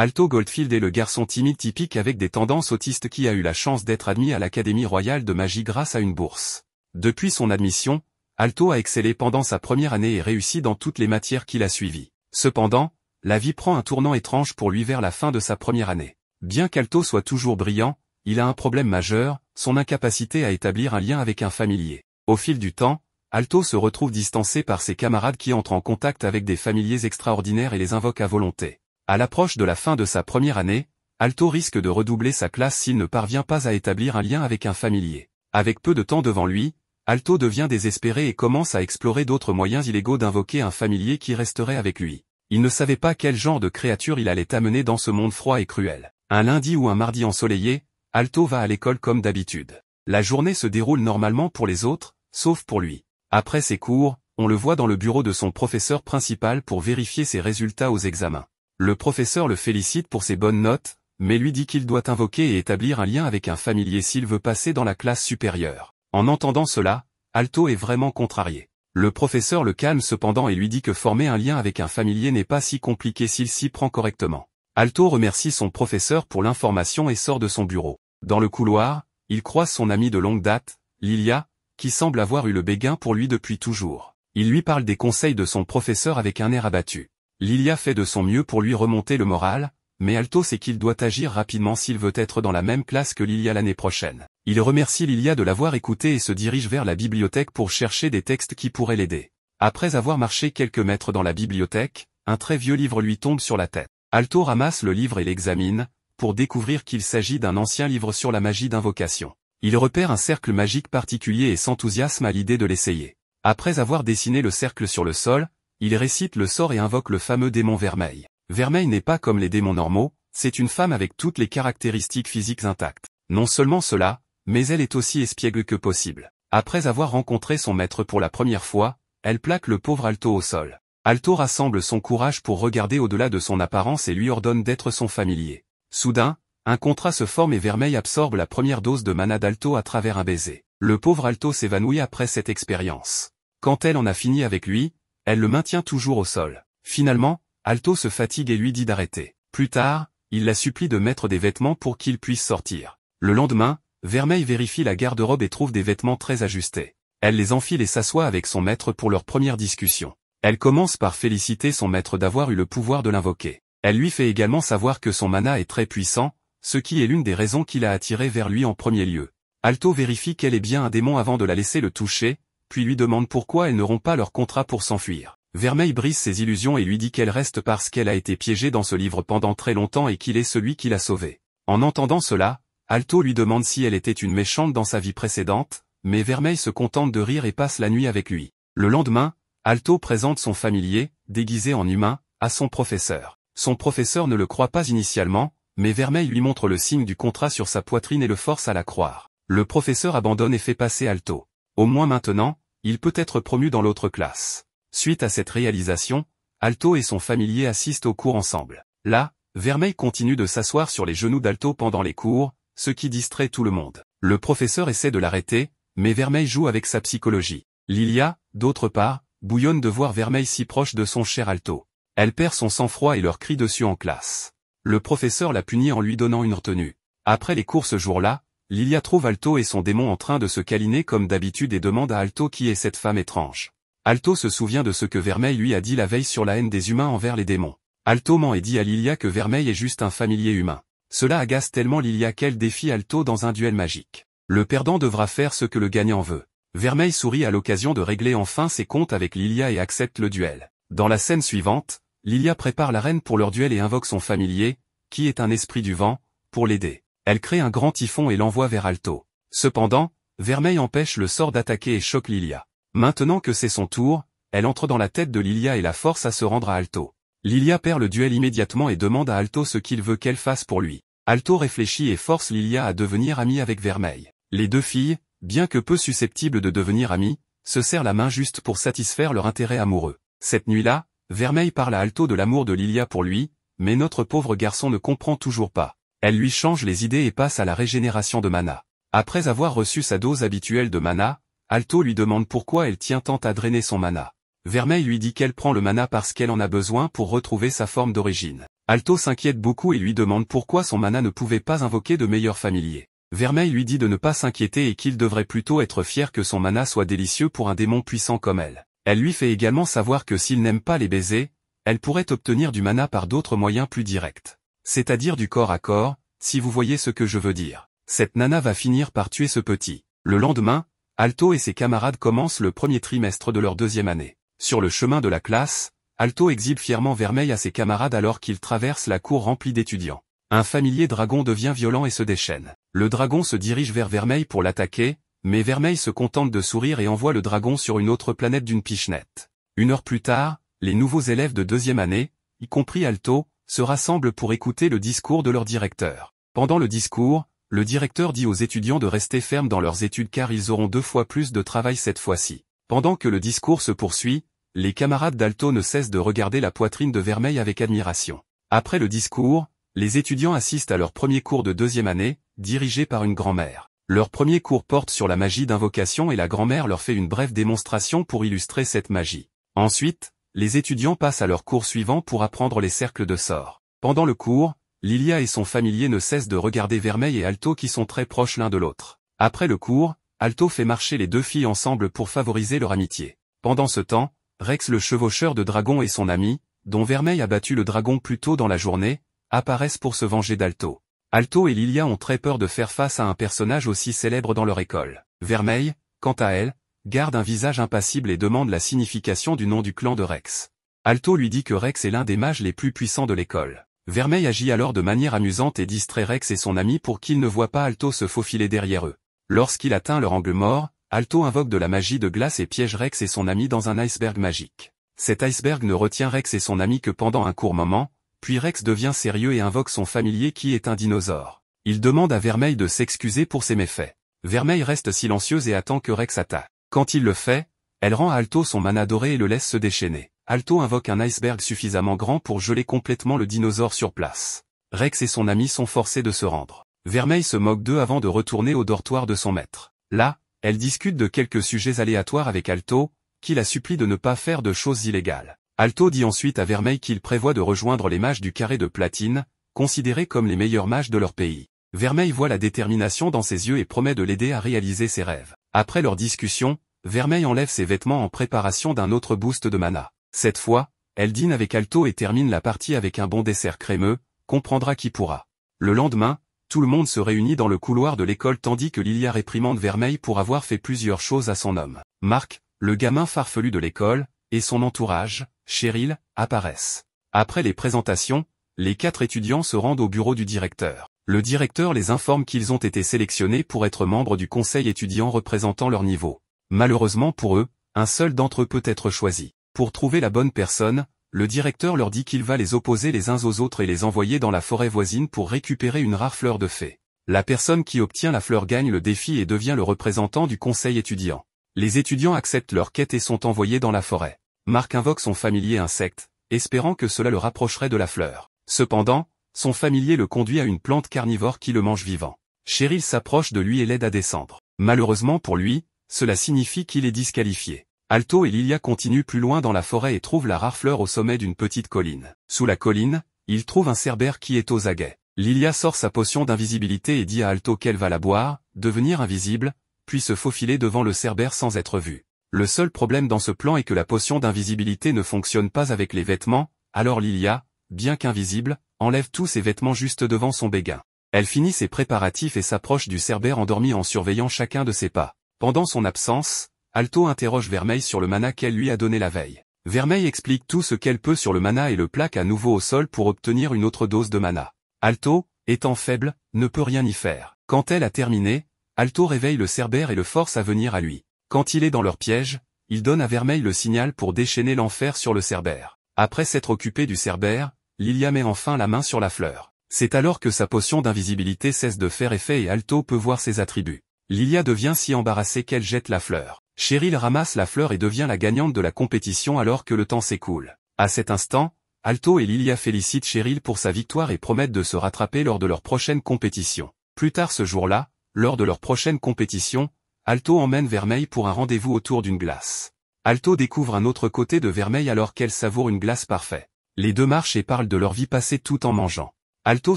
Alto Goldfield est le garçon timide typique avec des tendances autistes qui a eu la chance d'être admis à l'Académie royale de magie grâce à une bourse. Depuis son admission, Alto a excellé pendant sa première année et réussi dans toutes les matières qu'il a suivies. Cependant, la vie prend un tournant étrange pour lui vers la fin de sa première année. Bien qu'Alto soit toujours brillant, il a un problème majeur, son incapacité à établir un lien avec un familier. Au fil du temps, Alto se retrouve distancé par ses camarades qui entrent en contact avec des familiers extraordinaires et les invoquent à volonté. À l'approche de la fin de sa première année, Alto risque de redoubler sa classe s'il ne parvient pas à établir un lien avec un familier. Avec peu de temps devant lui, Alto devient désespéré et commence à explorer d'autres moyens illégaux d'invoquer un familier qui resterait avec lui. Il ne savait pas quel genre de créature il allait amener dans ce monde froid et cruel. Un lundi ou un mardi ensoleillé, Alto va à l'école comme d'habitude. La journée se déroule normalement pour les autres, sauf pour lui. Après ses cours, on le voit dans le bureau de son professeur principal pour vérifier ses résultats aux examens. Le professeur le félicite pour ses bonnes notes, mais lui dit qu'il doit invoquer et établir un lien avec un familier s'il veut passer dans la classe supérieure. En entendant cela, Alto est vraiment contrarié. Le professeur le calme cependant et lui dit que former un lien avec un familier n'est pas si compliqué s'il s'y prend correctement. Alto remercie son professeur pour l'information et sort de son bureau. Dans le couloir, il croise son amie de longue date, Lilia, qui semble avoir eu le béguin pour lui depuis toujours. Il lui parle des conseils de son professeur avec un air abattu. Lilia fait de son mieux pour lui remonter le moral, mais Alto sait qu'il doit agir rapidement s'il veut être dans la même classe que Lilia l'année prochaine. Il remercie Lilia de l'avoir écouté et se dirige vers la bibliothèque pour chercher des textes qui pourraient l'aider. Après avoir marché quelques mètres dans la bibliothèque, un très vieux livre lui tombe sur la tête. Alto ramasse le livre et l'examine, pour découvrir qu'il s'agit d'un ancien livre sur la magie d'invocation. Il repère un cercle magique particulier et s'enthousiasme à l'idée de l'essayer. Après avoir dessiné le cercle sur le sol, il récite le sort et invoque le fameux démon Vermeil. Vermeil n'est pas comme les démons normaux, c'est une femme avec toutes les caractéristiques physiques intactes. Non seulement cela, mais elle est aussi espiègle que possible. Après avoir rencontré son maître pour la première fois, elle plaque le pauvre Alto au sol. Alto rassemble son courage pour regarder au-delà de son apparence et lui ordonne d'être son familier. Soudain, un contrat se forme et Vermeil absorbe la première dose de mana d'Alto à travers un baiser. Le pauvre Alto s'évanouit après cette expérience. Quand elle en a fini avec lui, elle le maintient toujours au sol. Finalement, Alto se fatigue et lui dit d'arrêter. Plus tard, il la supplie de mettre des vêtements pour qu'il puisse sortir. Le lendemain, Vermeil vérifie la garde-robe et trouve des vêtements très ajustés. Elle les enfile et s'assoit avec son maître pour leur première discussion. Elle commence par féliciter son maître d'avoir eu le pouvoir de l'invoquer. Elle lui fait également savoir que son mana est très puissant, ce qui est l'une des raisons qui l'a attiré vers lui en premier lieu. Alto vérifie qu'elle est bien un démon avant de la laisser le toucher, puis lui demande pourquoi elles ne rompent pas leur contrat pour s'enfuir. Vermeil brise ses illusions et lui dit qu'elle reste parce qu'elle a été piégée dans ce livre pendant très longtemps et qu'il est celui qui l'a sauvée. En entendant cela, Alto lui demande si elle était une méchante dans sa vie précédente, mais Vermeil se contente de rire et passe la nuit avec lui. Le lendemain, Alto présente son familier, déguisé en humain, à son professeur. Son professeur ne le croit pas initialement, mais Vermeil lui montre le signe du contrat sur sa poitrine et le force à la croire. Le professeur abandonne et fait passer Alto. Au moins maintenant, il peut être promu dans l'autre classe. Suite à cette réalisation, Alto et son familier assistent aux cours ensemble. Là, Vermeil continue de s'asseoir sur les genoux d'Alto pendant les cours, ce qui distrait tout le monde. Le professeur essaie de l'arrêter, mais Vermeil joue avec sa psychologie. Lilia, d'autre part, bouillonne de voir Vermeil si proche de son cher Alto. Elle perd son sang-froid et leur crie dessus en classe. Le professeur la punit en lui donnant une retenue. Après les cours ce jour-là, Lilia trouve Alto et son démon en train de se câliner comme d'habitude et demande à Alto qui est cette femme étrange. Alto se souvient de ce que Vermeil lui a dit la veille sur la haine des humains envers les démons. Alto ment et dit à Lilia que Vermeil est juste un familier humain. Cela agace tellement Lilia qu'elle défie Alto dans un duel magique. Le perdant devra faire ce que le gagnant veut. Vermeil sourit à l'occasion de régler enfin ses comptes avec Lilia et accepte le duel. Dans la scène suivante, Lilia prépare l'arène pour leur duel et invoque son familier, qui est un esprit du vent, pour l'aider. Elle crée un grand typhon et l'envoie vers Alto. Cependant, Vermeil empêche le sort d'attaquer et choque Lilia. Maintenant que c'est son tour, elle entre dans la tête de Lilia et la force à se rendre à Alto. Lilia perd le duel immédiatement et demande à Alto ce qu'il veut qu'elle fasse pour lui. Alto réfléchit et force Lilia à devenir amie avec Vermeil. Les deux filles, bien que peu susceptibles de devenir amies, se serrent la main juste pour satisfaire leur intérêt amoureux. Cette nuit-là, Vermeil parle à Alto de l'amour de Lilia pour lui, mais notre pauvre garçon ne comprend toujours pas. Elle lui change les idées et passe à la régénération de mana. Après avoir reçu sa dose habituelle de mana, Alto lui demande pourquoi elle tient tant à drainer son mana. Vermeil lui dit qu'elle prend le mana parce qu'elle en a besoin pour retrouver sa forme d'origine. Alto s'inquiète beaucoup et lui demande pourquoi son mana ne pouvait pas invoquer de meilleurs familiers. Vermeil lui dit de ne pas s'inquiéter et qu'il devrait plutôt être fier que son mana soit délicieux pour un démon puissant comme elle. Elle lui fait également savoir que s'il n'aime pas les baisers, elle pourrait obtenir du mana par d'autres moyens plus directs. C'est-à-dire du corps à corps, si vous voyez ce que je veux dire. Cette nana va finir par tuer ce petit. Le lendemain, Alto et ses camarades commencent le premier trimestre de leur deuxième année. Sur le chemin de la classe, Alto exhibe fièrement Vermeil à ses camarades alors qu'ils traversent la cour remplie d'étudiants. Un familier dragon devient violent et se déchaîne. Le dragon se dirige vers Vermeil pour l'attaquer, mais Vermeil se contente de sourire et envoie le dragon sur une autre planète d'une pichenette. Une heure plus tard, les nouveaux élèves de deuxième année, y compris Alto, se rassemblent pour écouter le discours de leur directeur. Pendant le discours, le directeur dit aux étudiants de rester fermes dans leurs études car ils auront 2 fois plus de travail cette fois-ci. Pendant que le discours se poursuit, les camarades d'Alto ne cessent de regarder la poitrine de Vermeil avec admiration. Après le discours, les étudiants assistent à leur premier cours de deuxième année, dirigé par une grand-mère. Leur premier cours porte sur la magie d'invocation et la grand-mère leur fait une brève démonstration pour illustrer cette magie. Ensuite, les étudiants passent à leur cours suivant pour apprendre les cercles de sorts. Pendant le cours, Lilia et son familier ne cessent de regarder Vermeil et Alto qui sont très proches l'un de l'autre. Après le cours, Alto fait marcher les deux filles ensemble pour favoriser leur amitié. Pendant ce temps, Rex le chevaucheur de dragon et son ami, dont Vermeil a battu le dragon plus tôt dans la journée, apparaissent pour se venger d'Alto. Alto et Lilia ont très peur de faire face à un personnage aussi célèbre dans leur école. Vermeil, quant à elle, garde un visage impassible et demande la signification du nom du clan de Rex. Alto lui dit que Rex est l'un des mages les plus puissants de l'école. Vermeil agit alors de manière amusante et distrait Rex et son ami pour qu'ils ne voient pas Alto se faufiler derrière eux. Lorsqu'il atteint leur angle mort, Alto invoque de la magie de glace et piège Rex et son ami dans un iceberg magique. Cet iceberg ne retient Rex et son ami que pendant un court moment, puis Rex devient sérieux et invoque son familier qui est un dinosaure. Il demande à Vermeil de s'excuser pour ses méfaits. Vermeil reste silencieuse et attend que Rex attaque. Quand il le fait, elle rend à Alto son mana doré et le laisse se déchaîner. Alto invoque un iceberg suffisamment grand pour geler complètement le dinosaure sur place. Rex et son ami sont forcés de se rendre. Vermeil se moque d'eux avant de retourner au dortoir de son maître. Là, elle discute de quelques sujets aléatoires avec Alto, qui la supplie de ne pas faire de choses illégales. Alto dit ensuite à Vermeil qu'il prévoit de rejoindre les mages du carré de platine, considérés comme les meilleurs mages de leur pays. Vermeil voit la détermination dans ses yeux et promet de l'aider à réaliser ses rêves. Après leur discussion, Vermeil enlève ses vêtements en préparation d'un autre boost de mana. Cette fois, elle dîne avec Alto et termine la partie avec un bon dessert crémeux, comprendra qui pourra. Le lendemain, tout le monde se réunit dans le couloir de l'école tandis que Lilia réprimande Vermeil pour avoir fait plusieurs choses à son homme. Marc, le gamin farfelu de l'école, et son entourage, Cheryl, apparaissent. Après les présentations, les 4 étudiants se rendent au bureau du directeur. Le directeur les informe qu'ils ont été sélectionnés pour être membres du conseil étudiant représentant leur niveau. Malheureusement pour eux, un seul d'entre eux peut être choisi. Pour trouver la bonne personne, le directeur leur dit qu'il va les opposer les uns aux autres et les envoyer dans la forêt voisine pour récupérer une rare fleur de fée. La personne qui obtient la fleur gagne le défi et devient le représentant du conseil étudiant. Les étudiants acceptent leur quête et sont envoyés dans la forêt. Marc invoque son familier insecte, espérant que cela le rapprocherait de la fleur. Cependant, son familier le conduit à une plante carnivore qui le mange vivant. Cheryl s'approche de lui et l'aide à descendre. Malheureusement pour lui, cela signifie qu'il est disqualifié. Alto et Lilia continuent plus loin dans la forêt et trouvent la rare fleur au sommet d'une petite colline. Sous la colline, ils trouvent un cerbère qui est aux aguets. Lilia sort sa potion d'invisibilité et dit à Alto qu'elle va la boire, devenir invisible, puis se faufiler devant le cerbère sans être vue. Le seul problème dans ce plan est que la potion d'invisibilité ne fonctionne pas avec les vêtements, alors Lilia, bien qu'invisible, enlève tous ses vêtements juste devant son béguin. Elle finit ses préparatifs et s'approche du cerbère endormi en surveillant chacun de ses pas. Pendant son absence, Alto interroge Vermeil sur le mana qu'elle lui a donné la veille. Vermeil explique tout ce qu'elle peut sur le mana et le plaque à nouveau au sol pour obtenir une autre dose de mana. Alto, étant faible, ne peut rien y faire. Quand elle a terminé, Alto réveille le cerbère et le force à venir à lui. Quand il est dans leur piège, il donne à Vermeil le signal pour déchaîner l'enfer sur le cerbère. Après s'être occupé du cerbère, Lilia met enfin la main sur la fleur. C'est alors que sa potion d'invisibilité cesse de faire effet et Alto peut voir ses attributs. Lilia devient si embarrassée qu'elle jette la fleur. Cheryl ramasse la fleur et devient la gagnante de la compétition alors que le temps s'écoule. À cet instant, Alto et Lilia félicitent Cheryl pour sa victoire et promettent de se rattraper lors de leur prochaine compétition. Plus tard ce jour-là, lors de leur prochaine compétition, Alto emmène Vermeil pour un rendez-vous autour d'une glace. Alto découvre un autre côté de Vermeil alors qu'elle savoure une glace parfaite. Les deux marchent et parlent de leur vie passée tout en mangeant. Alto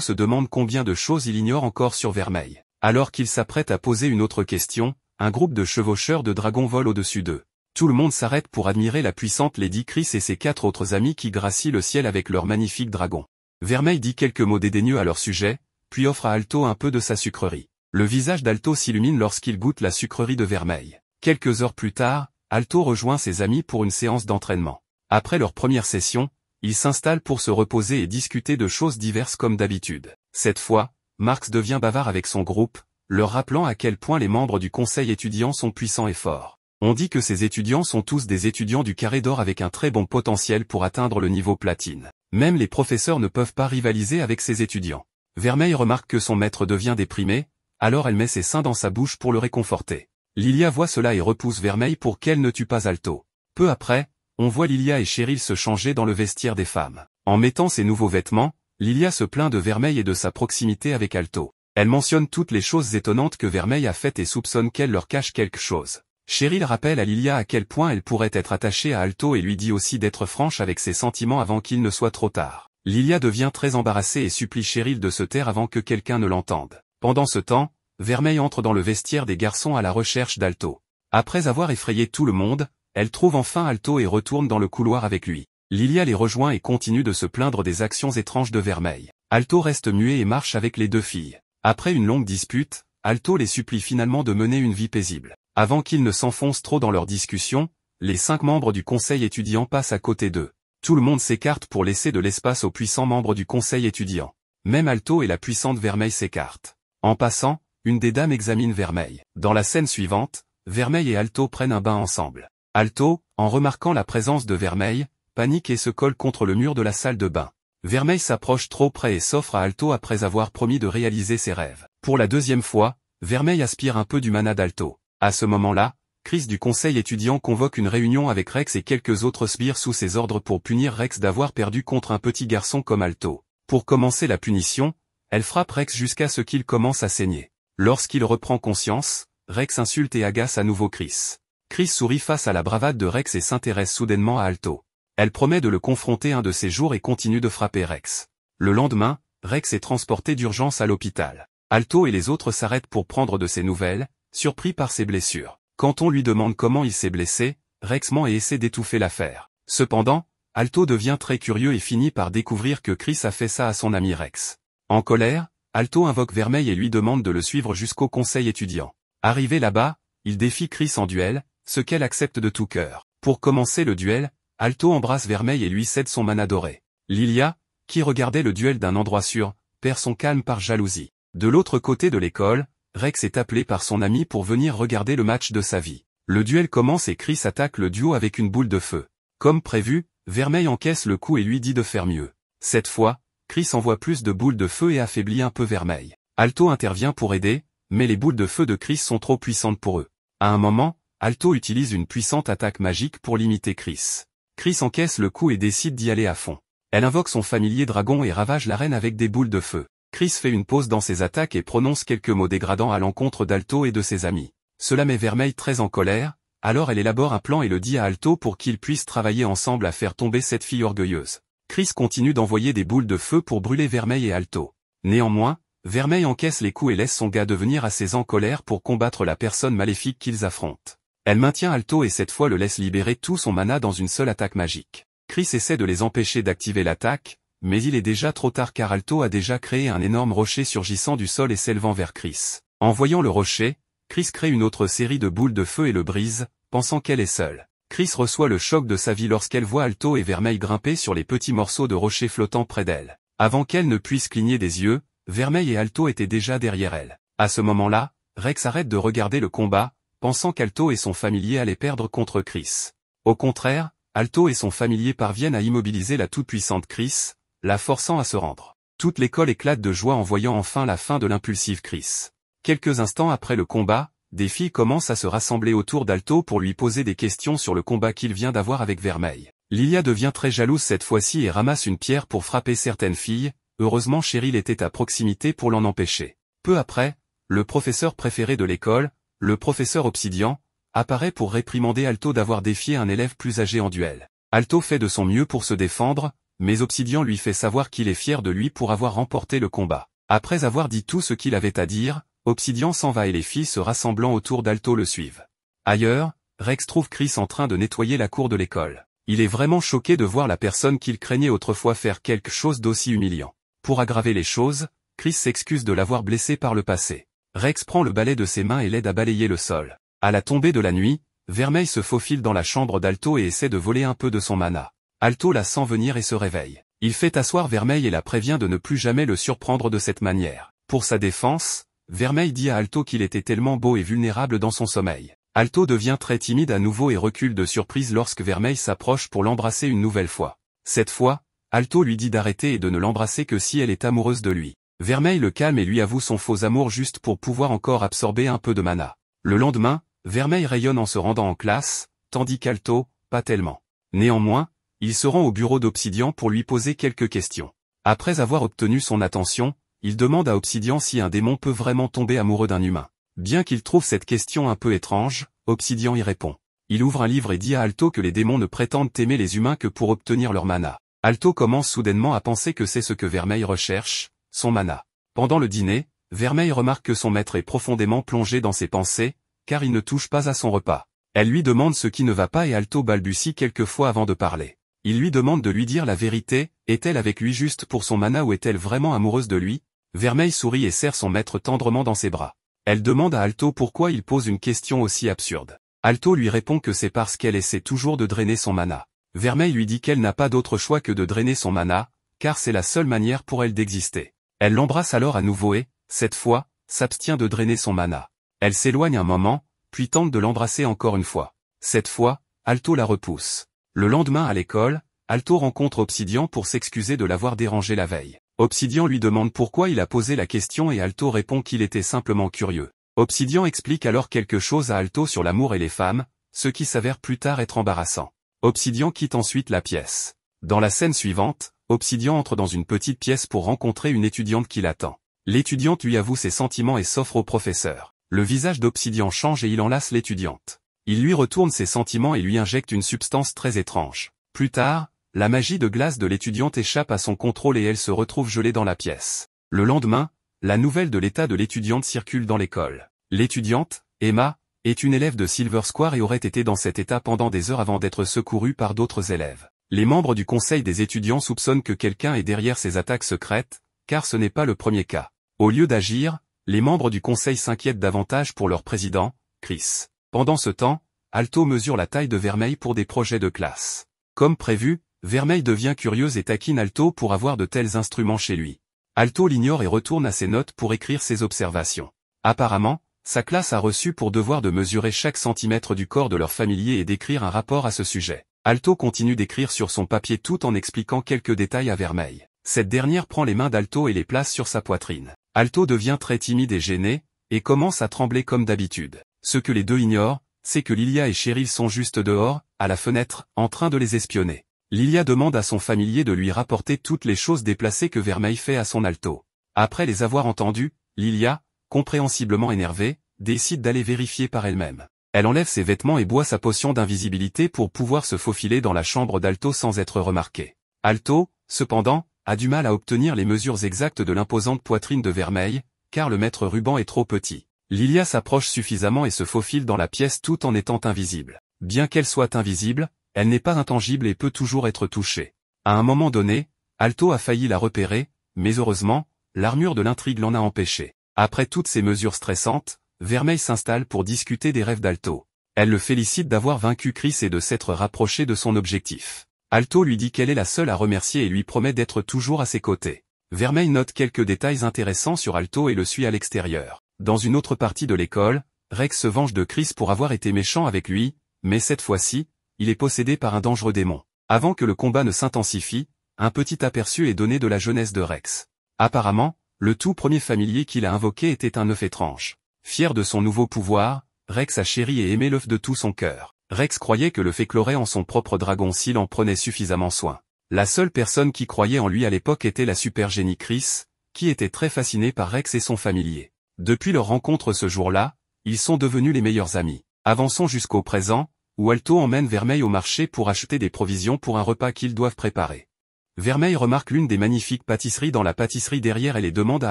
se demande combien de choses il ignore encore sur Vermeil. Alors qu'il s'apprête à poser une autre question, un groupe de chevaucheurs de dragons vole au-dessus d'eux. Tout le monde s'arrête pour admirer la puissante Lady Chris et ses 4 autres amis qui gracient le ciel avec leurs magnifiques dragons. Vermeil dit quelques mots dédaigneux à leur sujet, puis offre à Alto un peu de sa sucrerie. Le visage d'Alto s'illumine lorsqu'il goûte la sucrerie de Vermeil. Quelques heures plus tard, Alto rejoint ses amis pour une séance d'entraînement. Après leur première session, ils s'installent pour se reposer et discuter de choses diverses comme d'habitude. Cette fois, Marx devient bavard avec son groupe, leur rappelant à quel point les membres du conseil étudiant sont puissants et forts. On dit que ces étudiants sont tous des étudiants du carré d'or avec un très bon potentiel pour atteindre le niveau platine. Même les professeurs ne peuvent pas rivaliser avec ces étudiants. Vermeil remarque que son maître devient déprimé, alors elle met ses seins dans sa bouche pour le réconforter. Lilia voit cela et repousse Vermeil pour qu'elle ne tue pas Alto. Peu après, on voit Lilia et Cheryl se changer dans le vestiaire des femmes. En mettant ses nouveaux vêtements, Lilia se plaint de Vermeil et de sa proximité avec Alto. Elle mentionne toutes les choses étonnantes que Vermeil a faites et soupçonne qu'elle leur cache quelque chose. Cheryl rappelle à Lilia à quel point elle pourrait être attachée à Alto et lui dit aussi d'être franche avec ses sentiments avant qu'il ne soit trop tard. Lilia devient très embarrassée et supplie Cheryl de se taire avant que quelqu'un ne l'entende. Pendant ce temps, Vermeil entre dans le vestiaire des garçons à la recherche d'Alto. Après avoir effrayé tout le monde, elle trouve enfin Alto et retourne dans le couloir avec lui. Lilia les rejoint et continue de se plaindre des actions étranges de Vermeil. Alto reste muet et marche avec les deux filles. Après une longue dispute, Alto les supplie finalement de mener une vie paisible. Avant qu'ils ne s'enfoncent trop dans leur discussion, les 5 membres du conseil étudiant passent à côté d'eux. Tout le monde s'écarte pour laisser de l'espace aux puissants membres du conseil étudiant. Même Alto et la puissante Vermeil s'écartent. En passant, une des dames examine Vermeil. Dans la scène suivante, Vermeil et Alto prennent un bain ensemble. Alto, en remarquant la présence de Vermeil, panique et se colle contre le mur de la salle de bain. Vermeil s'approche trop près et s'offre à Alto après avoir promis de réaliser ses rêves. Pour la deuxième fois, Vermeil aspire un peu du mana d'Alto. À ce moment-là, Chris du conseil étudiant convoque une réunion avec Rex et quelques autres sbires sous ses ordres pour punir Rex d'avoir perdu contre un petit garçon comme Alto. Pour commencer la punition, elle frappe Rex jusqu'à ce qu'il commence à saigner. Lorsqu'il reprend conscience, Rex insulte et agace à nouveau Chris. Chris sourit face à la bravade de Rex et s'intéresse soudainement à Alto. Elle promet de le confronter un de ces jours et continue de frapper Rex. Le lendemain, Rex est transporté d'urgence à l'hôpital. Alto et les autres s'arrêtent pour prendre de ses nouvelles, surpris par ses blessures. Quand on lui demande comment il s'est blessé, Rex ment et essaie d'étouffer l'affaire. Cependant, Alto devient très curieux et finit par découvrir que Chris a fait ça à son ami Rex. En colère, Alto invoque Vermeil et lui demande de le suivre jusqu'au conseil étudiant. Arrivé là-bas, il défie Chris en duel, ce qu'elle accepte de tout cœur. Pour commencer le duel, Alto embrasse Vermeil et lui cède son mana doré. Lilia, qui regardait le duel d'un endroit sûr, perd son calme par jalousie. De l'autre côté de l'école, Rex est appelé par son ami pour venir regarder le match de sa vie. Le duel commence et Chris attaque le duo avec une boule de feu. Comme prévu, Vermeil encaisse le coup et lui dit de faire mieux. Cette fois, Chris envoie plus de boules de feu et affaiblit un peu Vermeil. Alto intervient pour aider, mais les boules de feu de Chris sont trop puissantes pour eux. À un moment, Alto utilise une puissante attaque magique pour limiter Chris. Chris encaisse le coup et décide d'y aller à fond. Elle invoque son familier dragon et ravage l'arène avec des boules de feu. Chris fait une pause dans ses attaques et prononce quelques mots dégradants à l'encontre d'Alto et de ses amis. Cela met Vermeil très en colère, alors elle élabore un plan et le dit à Alto pour qu'ils puissent travailler ensemble à faire tomber cette fille orgueilleuse. Chris continue d'envoyer des boules de feu pour brûler Vermeil et Alto. Néanmoins, Vermeil encaisse les coups et laisse son gars devenir assez en colère pour combattre la personne maléfique qu'ils affrontent. Elle maintient Alto et cette fois le laisse libérer tout son mana dans une seule attaque magique. Chris essaie de les empêcher d'activer l'attaque, mais il est déjà trop tard car Alto a déjà créé un énorme rocher surgissant du sol et s'élevant vers Chris. En voyant le rocher, Chris crée une autre série de boules de feu et le brise, pensant qu'elle est seule. Chris reçoit le choc de sa vie lorsqu'elle voit Alto et Vermeil grimper sur les petits morceaux de rocher flottant près d'elle. Avant qu'elle ne puisse cligner des yeux, Vermeil et Alto étaient déjà derrière elle. À ce moment-là, Rex arrête de regarder le combat, pensant qu'Alto et son familier allaient perdre contre Chris. Au contraire, Alto et son familier parviennent à immobiliser la toute-puissante Chris, la forçant à se rendre. Toute l'école éclate de joie en voyant enfin la fin de l'impulsive Chris. Quelques instants après le combat, des filles commencent à se rassembler autour d'Alto pour lui poser des questions sur le combat qu'il vient d'avoir avec Vermeil. Lilia devient très jalouse cette fois-ci et ramasse une pierre pour frapper certaines filles, heureusement Cheryl était à proximité pour l'en empêcher. Peu après, le professeur préféré de l'école, le professeur Obsidian, apparaît pour réprimander Alto d'avoir défié un élève plus âgé en duel. Alto fait de son mieux pour se défendre, mais Obsidian lui fait savoir qu'il est fier de lui pour avoir remporté le combat. Après avoir dit tout ce qu'il avait à dire, Obsidian s'en va et les filles se rassemblant autour d'Alto le suivent. Ailleurs, Rex trouve Chris en train de nettoyer la cour de l'école. Il est vraiment choqué de voir la personne qu'il craignait autrefois faire quelque chose d'aussi humiliant. Pour aggraver les choses, Chris s'excuse de l'avoir blessé par le passé. Rex prend le balai de ses mains et l'aide à balayer le sol. À la tombée de la nuit, Vermeil se faufile dans la chambre d'Alto et essaie de voler un peu de son mana. Alto la sent venir et se réveille. Il fait asseoir Vermeil et la prévient de ne plus jamais le surprendre de cette manière. Pour sa défense, Vermeil dit à Alto qu'il était tellement beau et vulnérable dans son sommeil. Alto devient très timide à nouveau et recule de surprise lorsque Vermeil s'approche pour l'embrasser une nouvelle fois. Cette fois, Alto lui dit d'arrêter et de ne l'embrasser que si elle est amoureuse de lui. Vermeil le calme et lui avoue son faux amour juste pour pouvoir encore absorber un peu de mana. Le lendemain, Vermeil rayonne en se rendant en classe, tandis qu'Alto, pas tellement. Néanmoins, il se rend au bureau d'Obsidian pour lui poser quelques questions. Après avoir obtenu son attention, il demande à Obsidian si un démon peut vraiment tomber amoureux d'un humain. Bien qu'il trouve cette question un peu étrange, Obsidian y répond. Il ouvre un livre et dit à Alto que les démons ne prétendent aimer les humains que pour obtenir leur mana. Alto commence soudainement à penser que c'est ce que Vermeil recherche, son mana. Pendant le dîner, Vermeil remarque que son maître est profondément plongé dans ses pensées, car il ne touche pas à son repas. Elle lui demande ce qui ne va pas et Alto balbutie quelques fois avant de parler. Il lui demande de lui dire la vérité, est-elle avec lui juste pour son mana ou est-elle vraiment amoureuse de lui? Vermeil sourit et serre son maître tendrement dans ses bras. Elle demande à Alto pourquoi il pose une question aussi absurde. Alto lui répond que c'est parce qu'elle essaie toujours de drainer son mana. Vermeil lui dit qu'elle n'a pas d'autre choix que de drainer son mana, car c'est la seule manière pour elle d'exister. Elle l'embrasse alors à nouveau et, cette fois, s'abstient de drainer son mana. Elle s'éloigne un moment, puis tente de l'embrasser encore une fois. Cette fois, Alto la repousse. Le lendemain à l'école, Alto rencontre Obsidian pour s'excuser de l'avoir dérangé la veille. Obsidian lui demande pourquoi il a posé la question et Alto répond qu'il était simplement curieux. Obsidian explique alors quelque chose à Alto sur l'amour et les femmes, ce qui s'avère plus tard être embarrassant. Obsidian quitte ensuite la pièce. Dans la scène suivante, Obsidian entre dans une petite pièce pour rencontrer une étudiante qui l'attend. L'étudiante lui avoue ses sentiments et s'offre au professeur. Le visage d'Obsidian change et il enlace l'étudiante. Il lui retourne ses sentiments et lui injecte une substance très étrange. Plus tard, la magie de glace de l'étudiante échappe à son contrôle et elle se retrouve gelée dans la pièce. Le lendemain, la nouvelle de l'état de l'étudiante circule dans l'école. L'étudiante, Emma, est une élève de Silver Square et aurait été dans cet état pendant des heures avant d'être secourue par d'autres élèves. Les membres du conseil des étudiants soupçonnent que quelqu'un est derrière ces attaques secrètes, car ce n'est pas le premier cas. Au lieu d'agir, les membres du conseil s'inquiètent davantage pour leur président, Chris. Pendant ce temps, Alto mesure la taille de Vermeil pour des projets de classe. Comme prévu, Vermeil devient curieuse et taquine Alto pour avoir de tels instruments chez lui. Alto l'ignore et retourne à ses notes pour écrire ses observations. Apparemment, sa classe a reçu pour devoir de mesurer chaque centimètre du corps de leur familier et d'écrire un rapport à ce sujet. Alto continue d'écrire sur son papier tout en expliquant quelques détails à Vermeil. Cette dernière prend les mains d'Alto et les place sur sa poitrine. Alto devient très timide et gêné, et commence à trembler comme d'habitude. Ce que les deux ignorent, c'est que Lilia et Cheryl sont juste dehors, à la fenêtre, en train de les espionner. Lilia demande à son familier de lui rapporter toutes les choses déplacées que Vermeil fait à son Alto. Après les avoir entendus, Lilia, compréhensiblement énervée, décide d'aller vérifier par elle-même. Elle enlève ses vêtements et boit sa potion d'invisibilité pour pouvoir se faufiler dans la chambre d'Alto sans être remarquée. Alto, cependant, a du mal à obtenir les mesures exactes de l'imposante poitrine de Vermeil, car le maître ruban est trop petit. Lilia s'approche suffisamment et se faufile dans la pièce tout en étant invisible. Bien qu'elle soit invisible, elle n'est pas intangible et peut toujours être touchée. À un moment donné, Alto a failli la repérer, mais heureusement, l'armure de l'intrigue l'en a empêché. Après toutes ces mesures stressantes, Vermeil s'installe pour discuter des rêves d'Alto. Elle le félicite d'avoir vaincu Chris et de s'être rapproché de son objectif. Alto lui dit qu'elle est la seule à remercier et lui promet d'être toujours à ses côtés. Vermeil note quelques détails intéressants sur Alto et le suit à l'extérieur. Dans une autre partie de l'école, Rex se venge de Chris pour avoir été méchant avec lui, mais cette fois-ci, il est possédé par un dangereux démon. Avant que le combat ne s'intensifie, un petit aperçu est donné de la jeunesse de Rex. Apparemment, le tout premier familier qu'il a invoqué était un œuf étrange. Fier de son nouveau pouvoir, Rex a chéri et aimé l'œuf de tout son cœur. Rex croyait que l'œuf éclorait en son propre dragon s'il en prenait suffisamment soin. La seule personne qui croyait en lui à l'époque était la super génie Chris, qui était très fascinée par Rex et son familier. Depuis leur rencontre ce jour-là, ils sont devenus les meilleurs amis. Avançons jusqu'au présent, où Alto emmène Vermeil au marché pour acheter des provisions pour un repas qu'ils doivent préparer. Vermeil remarque l'une des magnifiques pâtisseries dans la pâtisserie derrière elle et demande à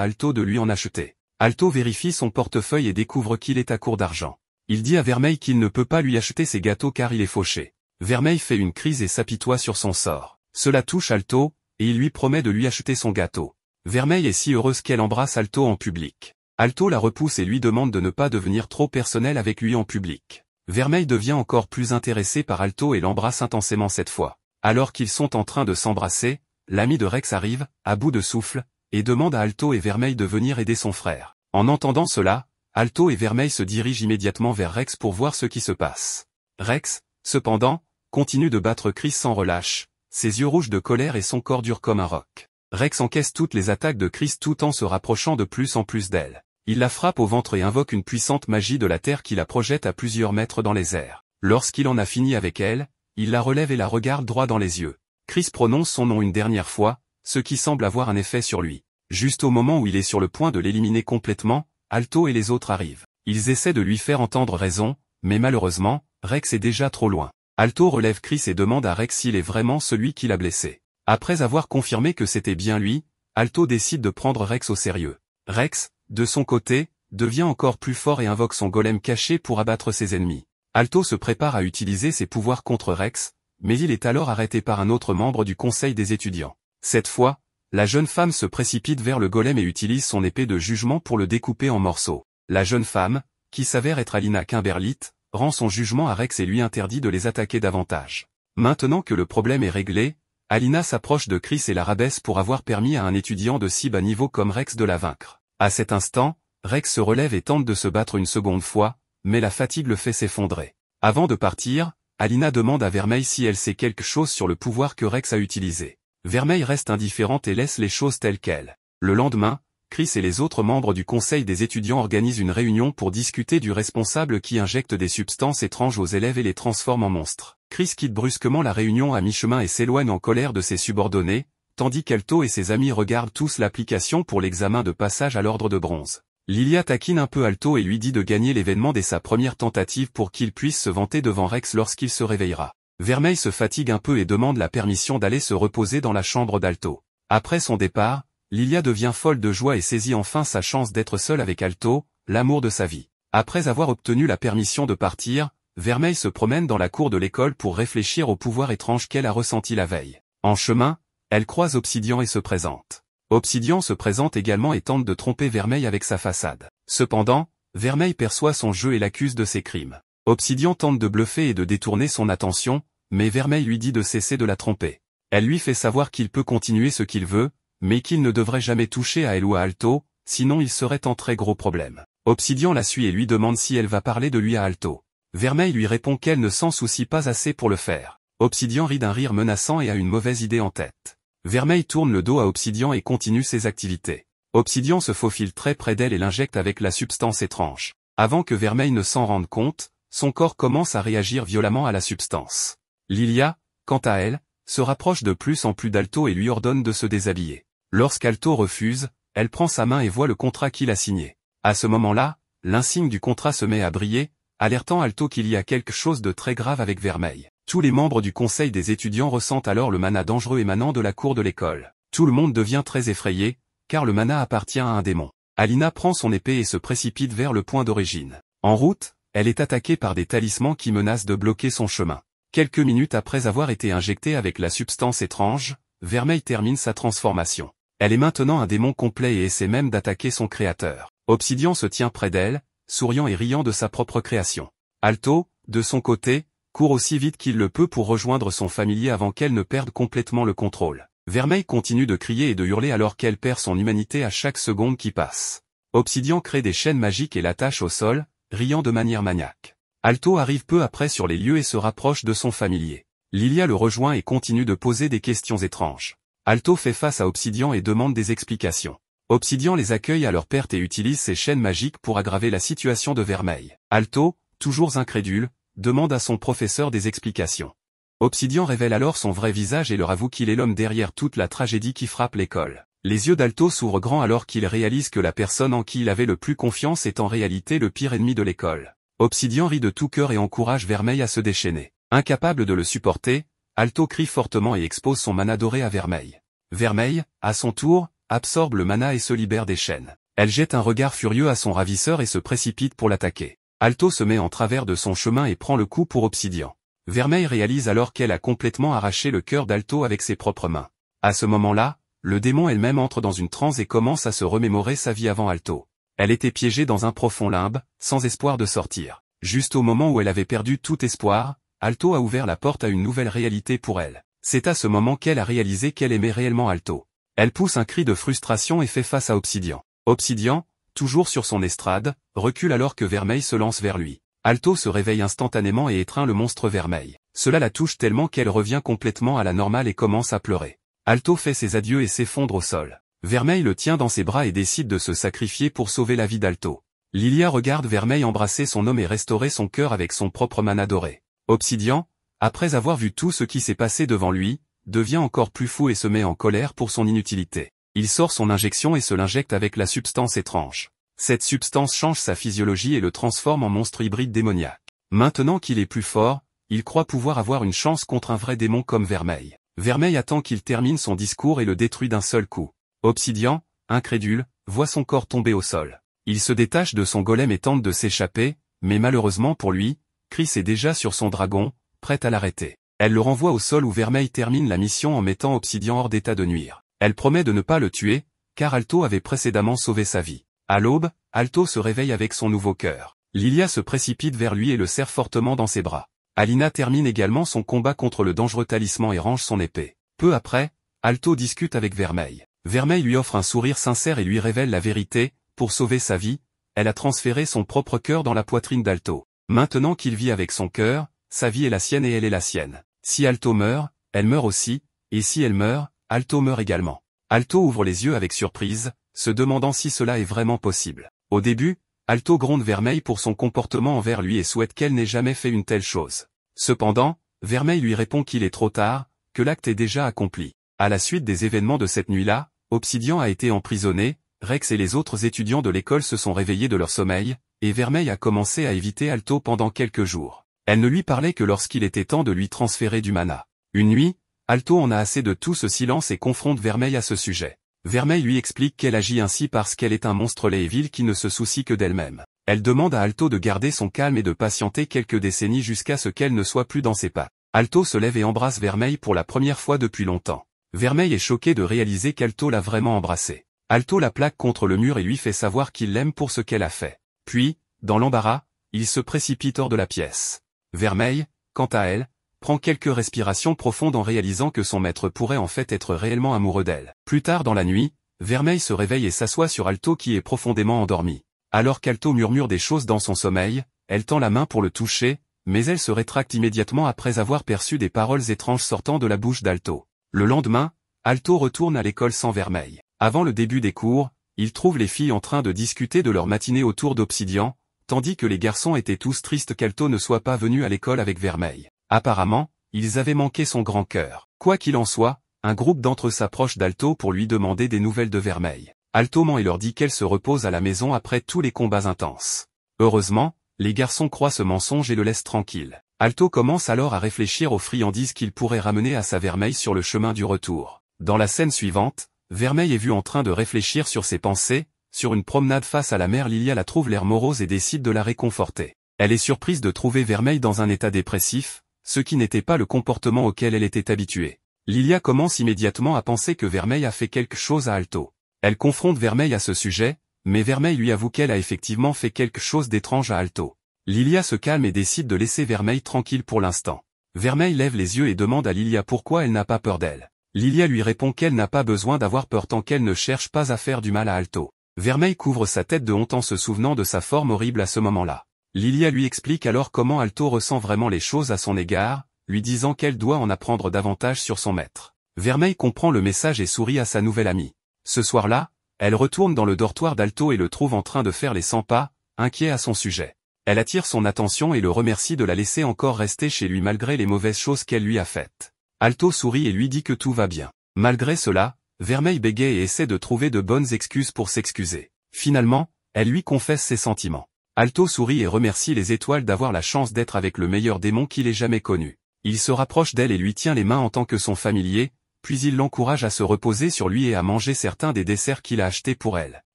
Alto de lui en acheter. Alto vérifie son portefeuille et découvre qu'il est à court d'argent. Il dit à Vermeil qu'il ne peut pas lui acheter ses gâteaux car il est fauché. Vermeil fait une crise et s'apitoie sur son sort. Cela touche Alto, et il lui promet de lui acheter son gâteau. Vermeil est si heureuse qu'elle embrasse Alto en public. Alto la repousse et lui demande de ne pas devenir trop personnel avec lui en public. Vermeil devient encore plus intéressé par Alto et l'embrasse intensément cette fois. Alors qu'ils sont en train de s'embrasser, l'ami de Rex arrive, à bout de souffle, et demande à Alto et Vermeil de venir aider son frère. En entendant cela, Alto et Vermeil se dirigent immédiatement vers Rex pour voir ce qui se passe. Rex, cependant, continue de battre Chris sans relâche, ses yeux rouges de colère et son corps dur comme un roc. Rex encaisse toutes les attaques de Chris tout en se rapprochant de plus en plus d'elle. Il la frappe au ventre et invoque une puissante magie de la terre qui la projette à plusieurs mètres dans les airs. Lorsqu'il en a fini avec elle, il la relève et la regarde droit dans les yeux. Chris prononce son nom une dernière fois, ce qui semble avoir un effet sur lui. Juste au moment où il est sur le point de l'éliminer complètement, Alto et les autres arrivent. Ils essaient de lui faire entendre raison, mais malheureusement, Rex est déjà trop loin. Alto relève Chris et demande à Rex s'il est vraiment celui qui l'a blessé. Après avoir confirmé que c'était bien lui, Alto décide de prendre Rex au sérieux. Rex, de son côté, devient encore plus fort et invoque son golem caché pour abattre ses ennemis. Alto se prépare à utiliser ses pouvoirs contre Rex, mais il est alors arrêté par un autre membre du conseil des étudiants. Cette fois, la jeune femme se précipite vers le golem et utilise son épée de jugement pour le découper en morceaux. La jeune femme, qui s'avère être Alina Kimberlit, rend son jugement à Rex et lui interdit de les attaquer davantage. Maintenant que le problème est réglé, Alina s'approche de Chris et la rabaisse pour avoir permis à un étudiant de si bas niveau comme Rex de la vaincre. À cet instant, Rex se relève et tente de se battre une seconde fois, mais la fatigue le fait s'effondrer. Avant de partir, Alina demande à Vermeil si elle sait quelque chose sur le pouvoir que Rex a utilisé. Vermeil reste indifférente et laisse les choses telles quelles. Le lendemain, Chris et les autres membres du conseil des étudiants organisent une réunion pour discuter du responsable qui injecte des substances étranges aux élèves et les transforme en monstres. Chris quitte brusquement la réunion à mi-chemin et s'éloigne en colère de ses subordonnés, tandis qu'Alto et ses amis regardent tous l'application pour l'examen de passage à l'ordre de bronze. Lilia taquine un peu Alto et lui dit de gagner l'événement dès sa première tentative pour qu'il puisse se vanter devant Rex lorsqu'il se réveillera. Vermeil se fatigue un peu et demande la permission d'aller se reposer dans la chambre d'Alto. Après son départ, Lilia devient folle de joie et saisit enfin sa chance d'être seule avec Alto, l'amour de sa vie. Après avoir obtenu la permission de partir, Vermeil se promène dans la cour de l'école pour réfléchir au pouvoir étrange qu'elle a ressenti la veille. En chemin, elle croise Obsidian et se présente. Obsidian se présente également et tente de tromper Vermeil avec sa façade. Cependant, Vermeil perçoit son jeu et l'accuse de ses crimes. Obsidian tente de bluffer et de détourner son attention, mais Vermeil lui dit de cesser de la tromper. Elle lui fait savoir qu'il peut continuer ce qu'il veut, mais qu'il ne devrait jamais toucher à elle ou à Alto, sinon il serait en très gros problème. Obsidian la suit et lui demande si elle va parler de lui à Alto. Vermeil lui répond qu'elle ne s'en soucie pas assez pour le faire. Obsidian rit d'un rire menaçant et a une mauvaise idée en tête. Vermeil tourne le dos à Obsidian et continue ses activités. Obsidian se faufile très près d'elle et l'injecte avec la substance étrange. Avant que Vermeil ne s'en rende compte, son corps commence à réagir violemment à la substance. Lilia, quant à elle, se rapproche de plus en plus d'Alto et lui ordonne de se déshabiller. Lorsqu'Alto refuse, elle prend sa main et voit le contrat qu'il a signé. À ce moment-là, l'insigne du contrat se met à briller, alertant Alto qu'il y a quelque chose de très grave avec Vermeil. Tous les membres du conseil des étudiants ressentent alors le mana dangereux émanant de la cour de l'école. Tout le monde devient très effrayé, car le mana appartient à un démon. Alina prend son épée et se précipite vers le point d'origine. En route, elle est attaquée par des talismans qui menacent de bloquer son chemin. Quelques minutes après avoir été injectée avec la substance étrange, Vermeil termine sa transformation. Elle est maintenant un démon complet et essaie même d'attaquer son créateur. Obsidian se tient près d'elle, souriant et riant de sa propre création. Alto, de son côté, court aussi vite qu'il le peut pour rejoindre son familier avant qu'elle ne perde complètement le contrôle. Vermeil continue de crier et de hurler alors qu'elle perd son humanité à chaque seconde qui passe. Obsidian crée des chaînes magiques et l'attache au sol, riant de manière maniaque. Alto arrive peu après sur les lieux et se rapproche de son familier. Lilia le rejoint et continue de poser des questions étranges. Alto fait face à Obsidian et demande des explications. Obsidian les accueille à leur perte et utilise ses chaînes magiques pour aggraver la situation de Vermeil. Alto, toujours incrédule, demande à son professeur des explications. Obsidian révèle alors son vrai visage et leur avoue qu'il est l'homme derrière toute la tragédie qui frappe l'école. Les yeux d'Alto s'ouvrent grands alors qu'il réalise que la personne en qui il avait le plus confiance est en réalité le pire ennemi de l'école. Obsidian rit de tout cœur et encourage Vermeil à se déchaîner. Incapable de le supporter, Alto crie fortement et expose son mana doré à Vermeil. Vermeil, à son tour, absorbe le mana et se libère des chaînes. Elle jette un regard furieux à son ravisseur et se précipite pour l'attaquer. Alto se met en travers de son chemin et prend le coup pour Obsidian. Vermeil réalise alors qu'elle a complètement arraché le cœur d'Alto avec ses propres mains. À ce moment-là, le démon elle-même entre dans une transe et commence à se remémorer sa vie avant Alto. Elle était piégée dans un profond limbe, sans espoir de sortir. Juste au moment où elle avait perdu tout espoir, Alto a ouvert la porte à une nouvelle réalité pour elle. C'est à ce moment qu'elle a réalisé qu'elle aimait réellement Alto. Elle pousse un cri de frustration et fait face à Obsidian. Obsidian, toujours sur son estrade, recule alors que Vermeil se lance vers lui. Alto se réveille instantanément et étreint le monstre Vermeil. Cela la touche tellement qu'elle revient complètement à la normale et commence à pleurer. Alto fait ses adieux et s'effondre au sol. Vermeil le tient dans ses bras et décide de se sacrifier pour sauver la vie d'Alto. Lilia regarde Vermeil embrasser son homme et restaurer son cœur avec son propre mana doré. Obsidian, après avoir vu tout ce qui s'est passé devant lui, devient encore plus fou et se met en colère pour son inutilité. Il sort son injection et se l'injecte avec la substance étrange. Cette substance change sa physiologie et le transforme en monstre hybride démoniaque. Maintenant qu'il est plus fort, il croit pouvoir avoir une chance contre un vrai démon comme Vermeil. Vermeil attend qu'il termine son discours et le détruit d'un seul coup. Obsidian, incrédule, voit son corps tomber au sol. Il se détache de son golem et tente de s'échapper, mais malheureusement pour lui, Chris est déjà sur son dragon, prête à l'arrêter. Elle le renvoie au sol où Vermeil termine la mission en mettant Obsidian hors d'état de nuire. Elle promet de ne pas le tuer, car Alto avait précédemment sauvé sa vie. À l'aube, Alto se réveille avec son nouveau cœur. Lilia se précipite vers lui et le serre fortement dans ses bras. Alina termine également son combat contre le dangereux talisman et range son épée. Peu après, Alto discute avec Vermeil. Vermeil lui offre un sourire sincère et lui révèle la vérité. Pour sauver sa vie, elle a transféré son propre cœur dans la poitrine d'Alto. Maintenant qu'il vit avec son cœur, sa vie est la sienne et elle est la sienne. Si Alto meurt, elle meurt aussi, et si elle meurt, Alto meurt également. Alto ouvre les yeux avec surprise, se demandant si cela est vraiment possible. Au début, Alto gronde Vermeil pour son comportement envers lui et souhaite qu'elle n'ait jamais fait une telle chose. Cependant, Vermeil lui répond qu'il est trop tard, que l'acte est déjà accompli. À la suite des événements de cette nuit-là, Obsidian a été emprisonné, Rex et les autres étudiants de l'école se sont réveillés de leur sommeil, et Vermeil a commencé à éviter Alto pendant quelques jours. Elle ne lui parlait que lorsqu'il était temps de lui transférer du mana. Une nuit, Alto en a assez de tout ce silence et confronte Vermeil à ce sujet. Vermeil lui explique qu'elle agit ainsi parce qu'elle est un monstre laid et vil qui ne se soucie que d'elle-même. Elle demande à Alto de garder son calme et de patienter quelques décennies jusqu'à ce qu'elle ne soit plus dans ses pas. Alto se lève et embrasse Vermeil pour la première fois depuis longtemps. Vermeil est choqué de réaliser qu'Alto l'a vraiment embrassé. Alto la plaque contre le mur et lui fait savoir qu'il l'aime pour ce qu'elle a fait. Puis, dans l'embarras, il se précipite hors de la pièce. Vermeil, quant à elle, prend quelques respirations profondes en réalisant que son maître pourrait en fait être réellement amoureux d'elle. Plus tard dans la nuit, Vermeil se réveille et s'assoit sur Alto qui est profondément endormi. Alors qu'Alto murmure des choses dans son sommeil, elle tend la main pour le toucher, mais elle se rétracte immédiatement après avoir perçu des paroles étranges sortant de la bouche d'Alto. Le lendemain, Alto retourne à l'école sans Vermeil. Avant le début des cours, il trouve les filles en train de discuter de leur matinée autour d'Obsidian, tandis que les garçons étaient tous tristes qu'Alto ne soit pas venu à l'école avec Vermeil. Apparemment, ils avaient manqué son grand cœur. Quoi qu'il en soit, un groupe d'entre eux s'approche d'Alto pour lui demander des nouvelles de Vermeil. Alto ment et leur dit qu'elle se repose à la maison après tous les combats intenses. Heureusement, les garçons croient ce mensonge et le laissent tranquille. Alto commence alors à réfléchir aux friandises qu'il pourrait ramener à sa Vermeil sur le chemin du retour. Dans la scène suivante, Vermeil est vu en train de réfléchir sur ses pensées. Sur une promenade face à la mer, Lilia la trouve l'air morose et décide de la réconforter. Elle est surprise de trouver Vermeil dans un état dépressif, ce qui n'était pas le comportement auquel elle était habituée. Lilia commence immédiatement à penser que Vermeil a fait quelque chose à Alto. Elle confronte Vermeil à ce sujet, mais Vermeil lui avoue qu'elle a effectivement fait quelque chose d'étrange à Alto. Lilia se calme et décide de laisser Vermeil tranquille pour l'instant. Vermeil lève les yeux et demande à Lilia pourquoi elle n'a pas peur d'elle. Lilia lui répond qu'elle n'a pas besoin d'avoir peur tant qu'elle ne cherche pas à faire du mal à Alto. Vermeil couvre sa tête de honte en se souvenant de sa forme horrible à ce moment-là. Lilia lui explique alors comment Alto ressent vraiment les choses à son égard, lui disant qu'elle doit en apprendre davantage sur son maître. Vermeil comprend le message et sourit à sa nouvelle amie. Ce soir-là, elle retourne dans le dortoir d'Alto et le trouve en train de faire les 100 pas, inquiet à son sujet. Elle attire son attention et le remercie de la laisser encore rester chez lui malgré les mauvaises choses qu'elle lui a faites. Alto sourit et lui dit que tout va bien. Malgré cela, Vermeil bégaye et essaie de trouver de bonnes excuses pour s'excuser. Finalement, elle lui confesse ses sentiments. Alto sourit et remercie les étoiles d'avoir la chance d'être avec le meilleur démon qu'il ait jamais connu. Il se rapproche d'elle et lui tient les mains en tant que son familier, puis il l'encourage à se reposer sur lui et à manger certains des desserts qu'il a achetés pour elle.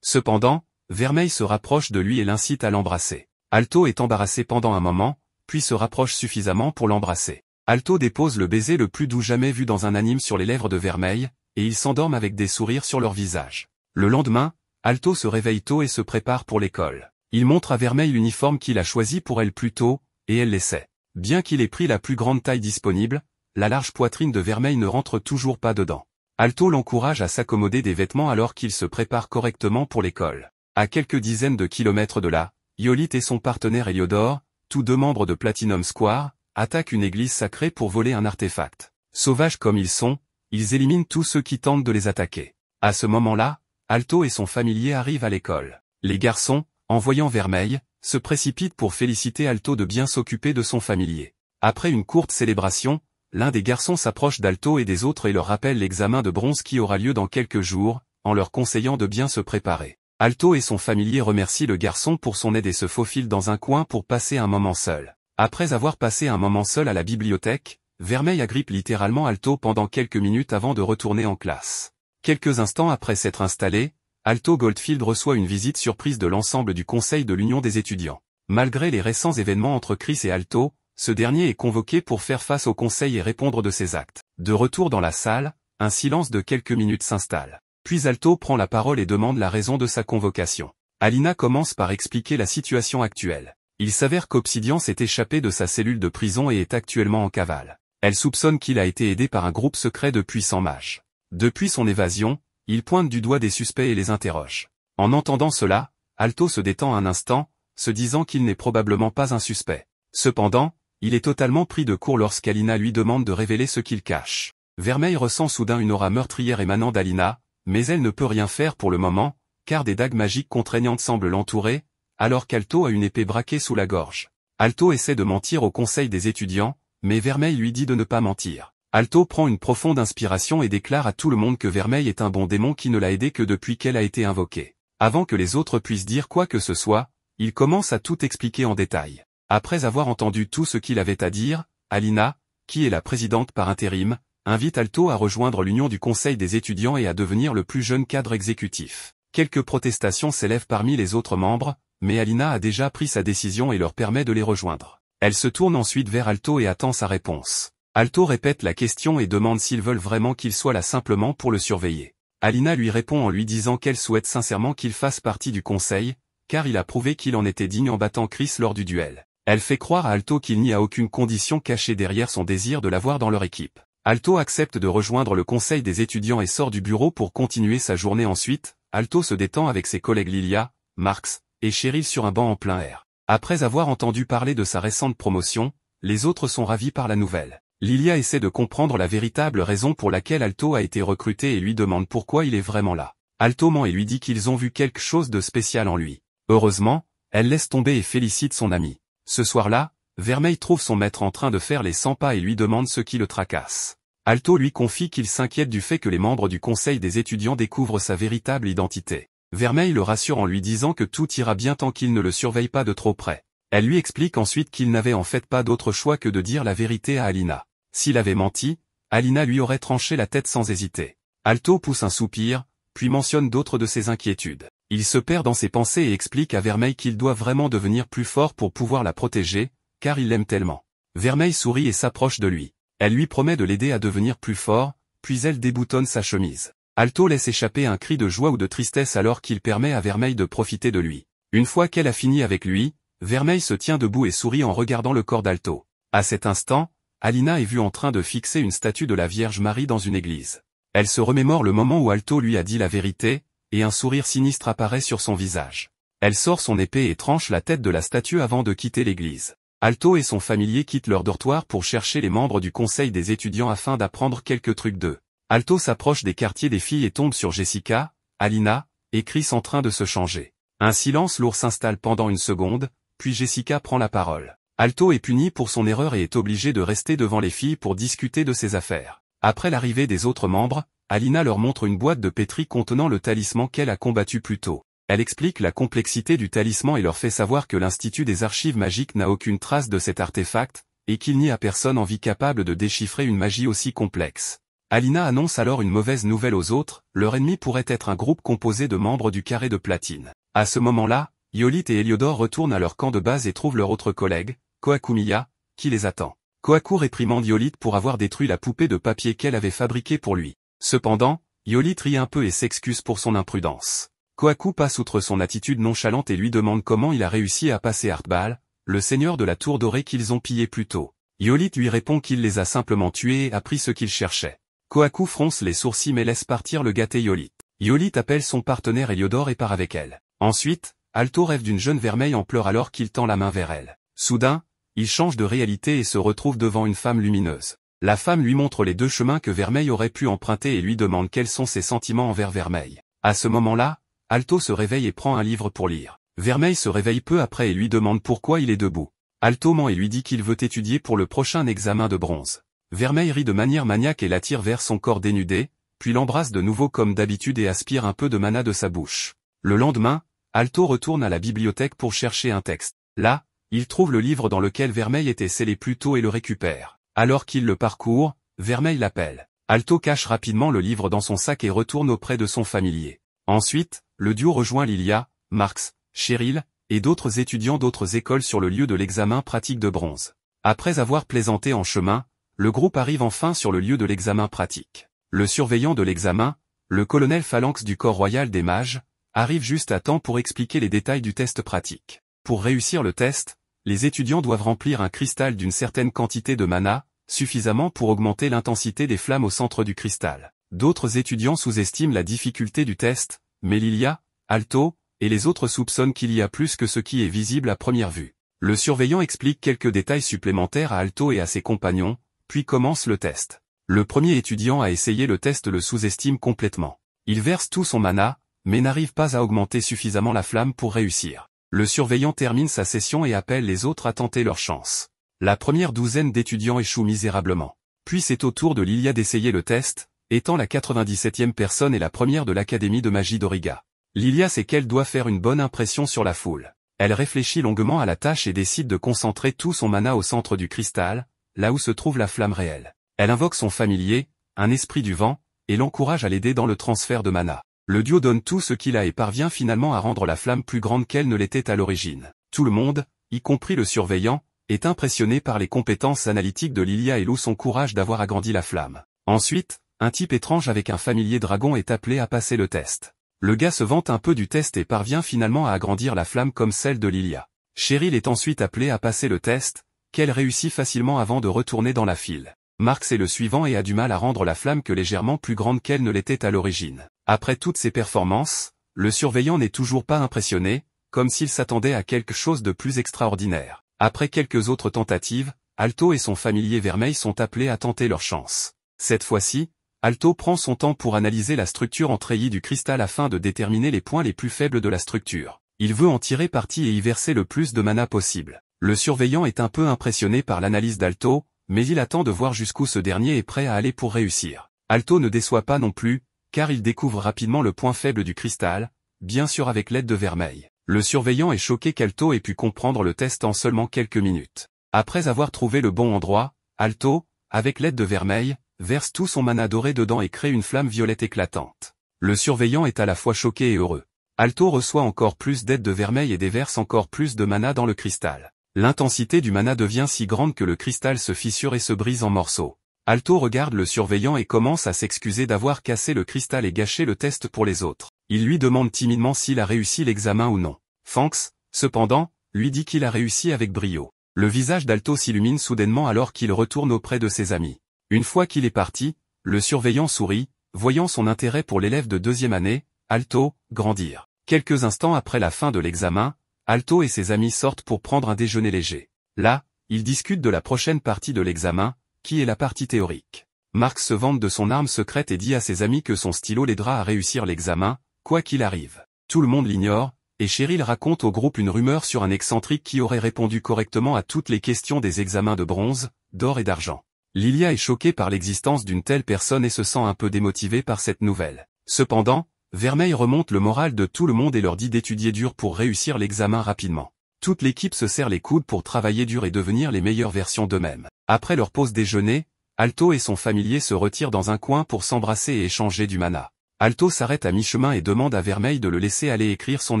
Cependant, Vermeil se rapproche de lui et l'incite à l'embrasser. Alto est embarrassé pendant un moment, puis se rapproche suffisamment pour l'embrasser. Alto dépose le baiser le plus doux jamais vu dans un anime sur les lèvres de Vermeil, et ils s'endorment avec des sourires sur leur visage. Le lendemain, Alto se réveille tôt et se prépare pour l'école. Il montre à Vermeil l'uniforme qu'il a choisi pour elle plus tôt, et elle l'essaie. Bien qu'il ait pris la plus grande taille disponible, la large poitrine de Vermeil ne rentre toujours pas dedans. Alto l'encourage à s'accommoder des vêtements alors qu'il se prépare correctement pour l'école. À quelques dizaines de kilomètres de là, Hippolyte et son partenaire Héliodore, tous deux membres de Platinum Square, attaquent une église sacrée pour voler un artefact. Sauvages comme ils sont, ils éliminent tous ceux qui tentent de les attaquer. À ce moment-là, Alto et son familier arrivent à l'école. Les garçons, en voyant Vermeil, se précipitent pour féliciter Alto de bien s'occuper de son familier. Après une courte célébration, l'un des garçons s'approche d'Alto et des autres et leur rappelle l'examen de bronze qui aura lieu dans quelques jours, en leur conseillant de bien se préparer. Alto et son familier remercient le garçon pour son aide et se faufilent dans un coin pour passer un moment seul. Après avoir passé un moment seul à la bibliothèque, Vermeil agrippe littéralement Alto pendant quelques minutes avant de retourner en classe. Quelques instants après s'être installé, Alto Goldfield reçoit une visite surprise de l'ensemble du conseil de l'Union des étudiants. Malgré les récents événements entre Chris et Alto, ce dernier est convoqué pour faire face au conseil et répondre de ses actes. De retour dans la salle, un silence de quelques minutes s'installe. Puis Alto prend la parole et demande la raison de sa convocation. Alina commence par expliquer la situation actuelle. Il s'avère qu'Obsidian s'est échappé de sa cellule de prison et est actuellement en cavale. Elle soupçonne qu'il a été aidé par un groupe secret de puissants mages. Depuis son évasion, il pointe du doigt des suspects et les interroge. En entendant cela, Alto se détend un instant, se disant qu'il n'est probablement pas un suspect. Cependant, il est totalement pris de court lorsqu'Alina lui demande de révéler ce qu'il cache. Vermeil ressent soudain une aura meurtrière émanant d'Alina, mais elle ne peut rien faire pour le moment, car des dagues magiques contraignantes semblent l'entourer, alors qu'Alto a une épée braquée sous la gorge. Alto essaie de mentir au conseil des étudiants, mais Vermeil lui dit de ne pas mentir. Alto prend une profonde inspiration et déclare à tout le monde que Vermeil est un bon démon qui ne l'a aidé que depuis qu'elle a été invoquée. Avant que les autres puissent dire quoi que ce soit, il commence à tout expliquer en détail. Après avoir entendu tout ce qu'il avait à dire, Alina, qui est la présidente par intérim, invite Alto à rejoindre l'union du conseil des étudiants et à devenir le plus jeune cadre exécutif. Quelques protestations s'élèvent parmi les autres membres, mais Alina a déjà pris sa décision et leur permet de les rejoindre. Elle se tourne ensuite vers Alto et attend sa réponse. Alto répète la question et demande s'ils veulent vraiment qu'il soit là simplement pour le surveiller. Alina lui répond en lui disant qu'elle souhaite sincèrement qu'il fasse partie du conseil, car il a prouvé qu'il en était digne en battant Chris lors du duel. Elle fait croire à Alto qu'il n'y a aucune condition cachée derrière son désir de l'avoir dans leur équipe. Alto accepte de rejoindre le conseil des étudiants et sort du bureau pour continuer sa journée ensuite. Alto se détend avec ses collègues Lilia, Marx et Cheryl sur un banc en plein air. Après avoir entendu parler de sa récente promotion, les autres sont ravis par la nouvelle. Lilia essaie de comprendre la véritable raison pour laquelle Alto a été recruté et lui demande pourquoi il est vraiment là. Alto ment et lui dit qu'ils ont vu quelque chose de spécial en lui. Heureusement, elle laisse tomber et félicite son ami. Ce soir-là, Vermeil trouve son maître en train de faire les 100 pas et lui demande ce qui le tracasse. Alto lui confie qu'il s'inquiète du fait que les membres du conseil des étudiants découvrent sa véritable identité. Vermeil le rassure en lui disant que tout ira bien tant qu'il ne le surveille pas de trop près. Elle lui explique ensuite qu'il n'avait en fait pas d'autre choix que de dire la vérité à Alina. S'il avait menti, Alina lui aurait tranché la tête sans hésiter. Alto pousse un soupir, puis mentionne d'autres de ses inquiétudes. Il se perd dans ses pensées et explique à Vermeil qu'il doit vraiment devenir plus fort pour pouvoir la protéger, car il l'aime tellement. Vermeil sourit et s'approche de lui. Elle lui promet de l'aider à devenir plus fort, puis elle déboutonne sa chemise. Alto laisse échapper un cri de joie ou de tristesse alors qu'il permet à Vermeil de profiter de lui. Une fois qu'elle a fini avec lui, Vermeil se tient debout et sourit en regardant le corps d'Alto. À cet instant, Alina est vue en train de fixer une statue de la Vierge Marie dans une église. Elle se remémore le moment où Alto lui a dit la vérité, et un sourire sinistre apparaît sur son visage. Elle sort son épée et tranche la tête de la statue avant de quitter l'église. Alto et son familier quittent leur dortoir pour chercher les membres du conseil des étudiants afin d'apprendre quelques trucs d'eux. Alto s'approche des quartiers des filles et tombe sur Jessica, Alina, et Chris en train de se changer. Un silence lourd s'installe pendant une seconde, puis Jessica prend la parole. Alto est puni pour son erreur et est obligé de rester devant les filles pour discuter de ses affaires. Après l'arrivée des autres membres, Alina leur montre une boîte de pétri contenant le talisman qu'elle a combattu plus tôt. Elle explique la complexité du talisman et leur fait savoir que l'Institut des Archives Magiques n'a aucune trace de cet artefact, et qu'il n'y a personne en vie capable de déchiffrer une magie aussi complexe. Alina annonce alors une mauvaise nouvelle aux autres, leur ennemi pourrait être un groupe composé de membres du Carré de Platine. À ce moment-là, Hippolyte et Héliodore retournent à leur camp de base et trouvent leur autre collègue, Koakumiya, qui les attend. Kohaku réprimande Hippolyte pour avoir détruit la poupée de papier qu'elle avait fabriquée pour lui. Cependant, Hippolyte rit un peu et s'excuse pour son imprudence. Kohaku passe outre son attitude nonchalante et lui demande comment il a réussi à passer Artbal, le seigneur de la tour dorée qu'ils ont pillé plus tôt. Hippolyte lui répond qu'il les a simplement tués et a pris ce qu'il cherchait. Kohaku fronce les sourcils mais laisse partir le gâté Hippolyte. Hippolyte appelle son partenaire Héliodore et part avec elle. Ensuite, Alto rêve d'une jeune vermeille en pleurs alors qu'il tend la main vers elle. Soudain, il change de réalité et se retrouve devant une femme lumineuse. La femme lui montre les deux chemins que Vermeille aurait pu emprunter et lui demande quels sont ses sentiments envers Vermeille. À ce moment-là, Alto se réveille et prend un livre pour lire. Vermeille se réveille peu après et lui demande pourquoi il est debout. Alto ment et lui dit qu'il veut étudier pour le prochain examen de bronze. Vermeille rit de manière maniaque et l'attire vers son corps dénudé, puis l'embrasse de nouveau comme d'habitude et aspire un peu de mana de sa bouche. Le lendemain, Alto retourne à la bibliothèque pour chercher un texte. Là, il trouve le livre dans lequel Vermeille était scellé plus tôt et le récupère. Alors qu'il le parcourt, Vermeille l'appelle. Alto cache rapidement le livre dans son sac et retourne auprès de son familier. Ensuite, le duo rejoint Lilia, Marx, Cheryl, et d'autres étudiants d'autres écoles sur le lieu de l'examen pratique de bronze. Après avoir plaisanté en chemin, le groupe arrive enfin sur le lieu de l'examen pratique. Le surveillant de l'examen, le colonel Phalanx du corps royal des mages, arrive juste à temps pour expliquer les détails du test pratique. Pour réussir le test, les étudiants doivent remplir un cristal d'une certaine quantité de mana, suffisamment pour augmenter l'intensité des flammes au centre du cristal. D'autres étudiants sous-estiment la difficulté du test, mais Lilia, Alto, et les autres soupçonnent qu'il y a plus que ce qui est visible à première vue. Le surveillant explique quelques détails supplémentaires à Alto et à ses compagnons, puis commence le test. Le premier étudiant à essayer le test le sous-estime complètement. Il verse tout son mana, mais n'arrive pas à augmenter suffisamment la flamme pour réussir. Le surveillant termine sa session et appelle les autres à tenter leur chance. La première douzaine d'étudiants échouent misérablement. Puis c'est au tour de Lilia d'essayer le test, étant la 97e personne et la première de l'Académie de magie d'Auriga. Lilia sait qu'elle doit faire une bonne impression sur la foule. Elle réfléchit longuement à la tâche et décide de concentrer tout son mana au centre du cristal, là où se trouve la flamme réelle. Elle invoque son familier, un esprit du vent, et l'encourage à l'aider dans le transfert de mana. Le duo donne tout ce qu'il a et parvient finalement à rendre la flamme plus grande qu'elle ne l'était à l'origine. Tout le monde, y compris le surveillant, est impressionné par les compétences analytiques de Lilia et loue son courage d'avoir agrandi la flamme. Ensuite, un type étrange avec un familier dragon est appelé à passer le test. Le gars se vante un peu du test et parvient finalement à agrandir la flamme comme celle de Lilia. Cheryl est ensuite appelée à passer le test, qu'elle réussit facilement avant de retourner dans la file. Marx est le suivant et a du mal à rendre la flamme que légèrement plus grande qu'elle ne l'était à l'origine. Après toutes ces performances, le surveillant n'est toujours pas impressionné, comme s'il s'attendait à quelque chose de plus extraordinaire. Après quelques autres tentatives, Alto et son familier Vermeil sont appelés à tenter leur chance. Cette fois-ci, Alto prend son temps pour analyser la structure en treillis du cristal afin de déterminer les points les plus faibles de la structure. Il veut en tirer parti et y verser le plus de mana possible. Le surveillant est un peu impressionné par l'analyse d'Alto, mais il attend de voir jusqu'où ce dernier est prêt à aller pour réussir. Alto ne déçoit pas non plus, car il découvre rapidement le point faible du cristal, bien sûr avec l'aide de Vermeil. Le surveillant est choqué qu'Alto ait pu comprendre le test en seulement quelques minutes. Après avoir trouvé le bon endroit, Alto, avec l'aide de Vermeil, verse tout son mana doré dedans et crée une flamme violette éclatante. Le surveillant est à la fois choqué et heureux. Alto reçoit encore plus d'aide de Vermeil et déverse encore plus de mana dans le cristal. L'intensité du mana devient si grande que le cristal se fissure et se brise en morceaux. Alto regarde le surveillant et commence à s'excuser d'avoir cassé le cristal et gâché le test pour les autres. Il lui demande timidement s'il a réussi l'examen ou non. Phalanx, cependant, lui dit qu'il a réussi avec brio. Le visage d'Alto s'illumine soudainement alors qu'il retourne auprès de ses amis. Une fois qu'il est parti, le surveillant sourit, voyant son intérêt pour l'élève de deuxième année, Alto, grandir. Quelques instants après la fin de l'examen, Alto et ses amis sortent pour prendre un déjeuner léger. Là, ils discutent de la prochaine partie de l'examen, qui est la partie théorique. Marx se vante de son arme secrète et dit à ses amis que son stylo l'aidera à réussir l'examen, quoi qu'il arrive. Tout le monde l'ignore, et Cheryl raconte au groupe une rumeur sur un excentrique qui aurait répondu correctement à toutes les questions des examens de bronze, d'or et d'argent. Lilia est choquée par l'existence d'une telle personne et se sent un peu démotivée par cette nouvelle. Cependant, Vermeil remonte le moral de tout le monde et leur dit d'étudier dur pour réussir l'examen rapidement. Toute l'équipe se serre les coudes pour travailler dur et devenir les meilleures versions d'eux-mêmes. Après leur pause déjeuner, Alto et son familier se retirent dans un coin pour s'embrasser et échanger du mana. Alto s'arrête à mi-chemin et demande à Vermeil de le laisser aller écrire son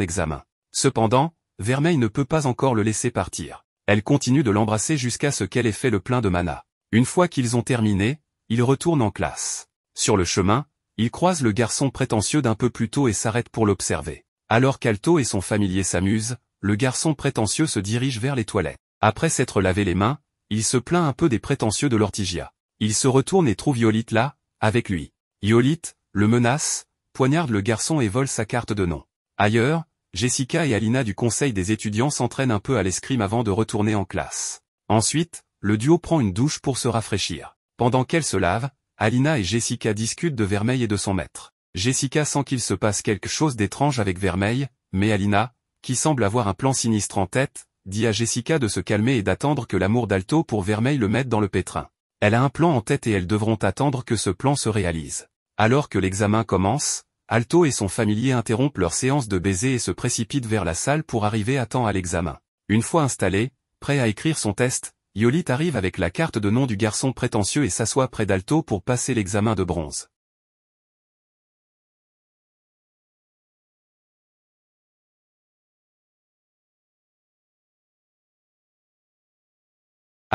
examen. Cependant, Vermeil ne peut pas encore le laisser partir. Elle continue de l'embrasser jusqu'à ce qu'elle ait fait le plein de mana. Une fois qu'ils ont terminé, ils retournent en classe. Sur le chemin, ils croisent le garçon prétentieux d'un peu plus tôt et s'arrêtent pour l'observer. Alors qu'Alto et son familier s'amusent, le garçon prétentieux se dirige vers les toilettes. Après s'être lavé les mains, il se plaint un peu des prétentieux de l'Ortygia. Il se retourne et trouve Hippolyte là, avec lui. Hippolyte le menace, poignarde le garçon et vole sa carte de nom. Ailleurs, Jessica et Alina du conseil des étudiants s'entraînent un peu à l'escrime avant de retourner en classe. Ensuite, le duo prend une douche pour se rafraîchir. Pendant qu'elle se lave, Alina et Jessica discutent de Vermeil et de son maître. Jessica sent qu'il se passe quelque chose d'étrange avec Vermeil, mais Alina, qui semble avoir un plan sinistre en tête, dit à Jessica de se calmer et d'attendre que l'amour d'Alto pour Vermeil le mette dans le pétrin. Elle a un plan en tête et elles devront attendre que ce plan se réalise. Alors que l'examen commence, Alto et son familier interrompent leur séance de baisers et se précipitent vers la salle pour arriver à temps à l'examen. Une fois installé, prêt à écrire son test, Hippolyte arrive avec la carte de nom du garçon prétentieux et s'assoit près d'Alto pour passer l'examen de bronze.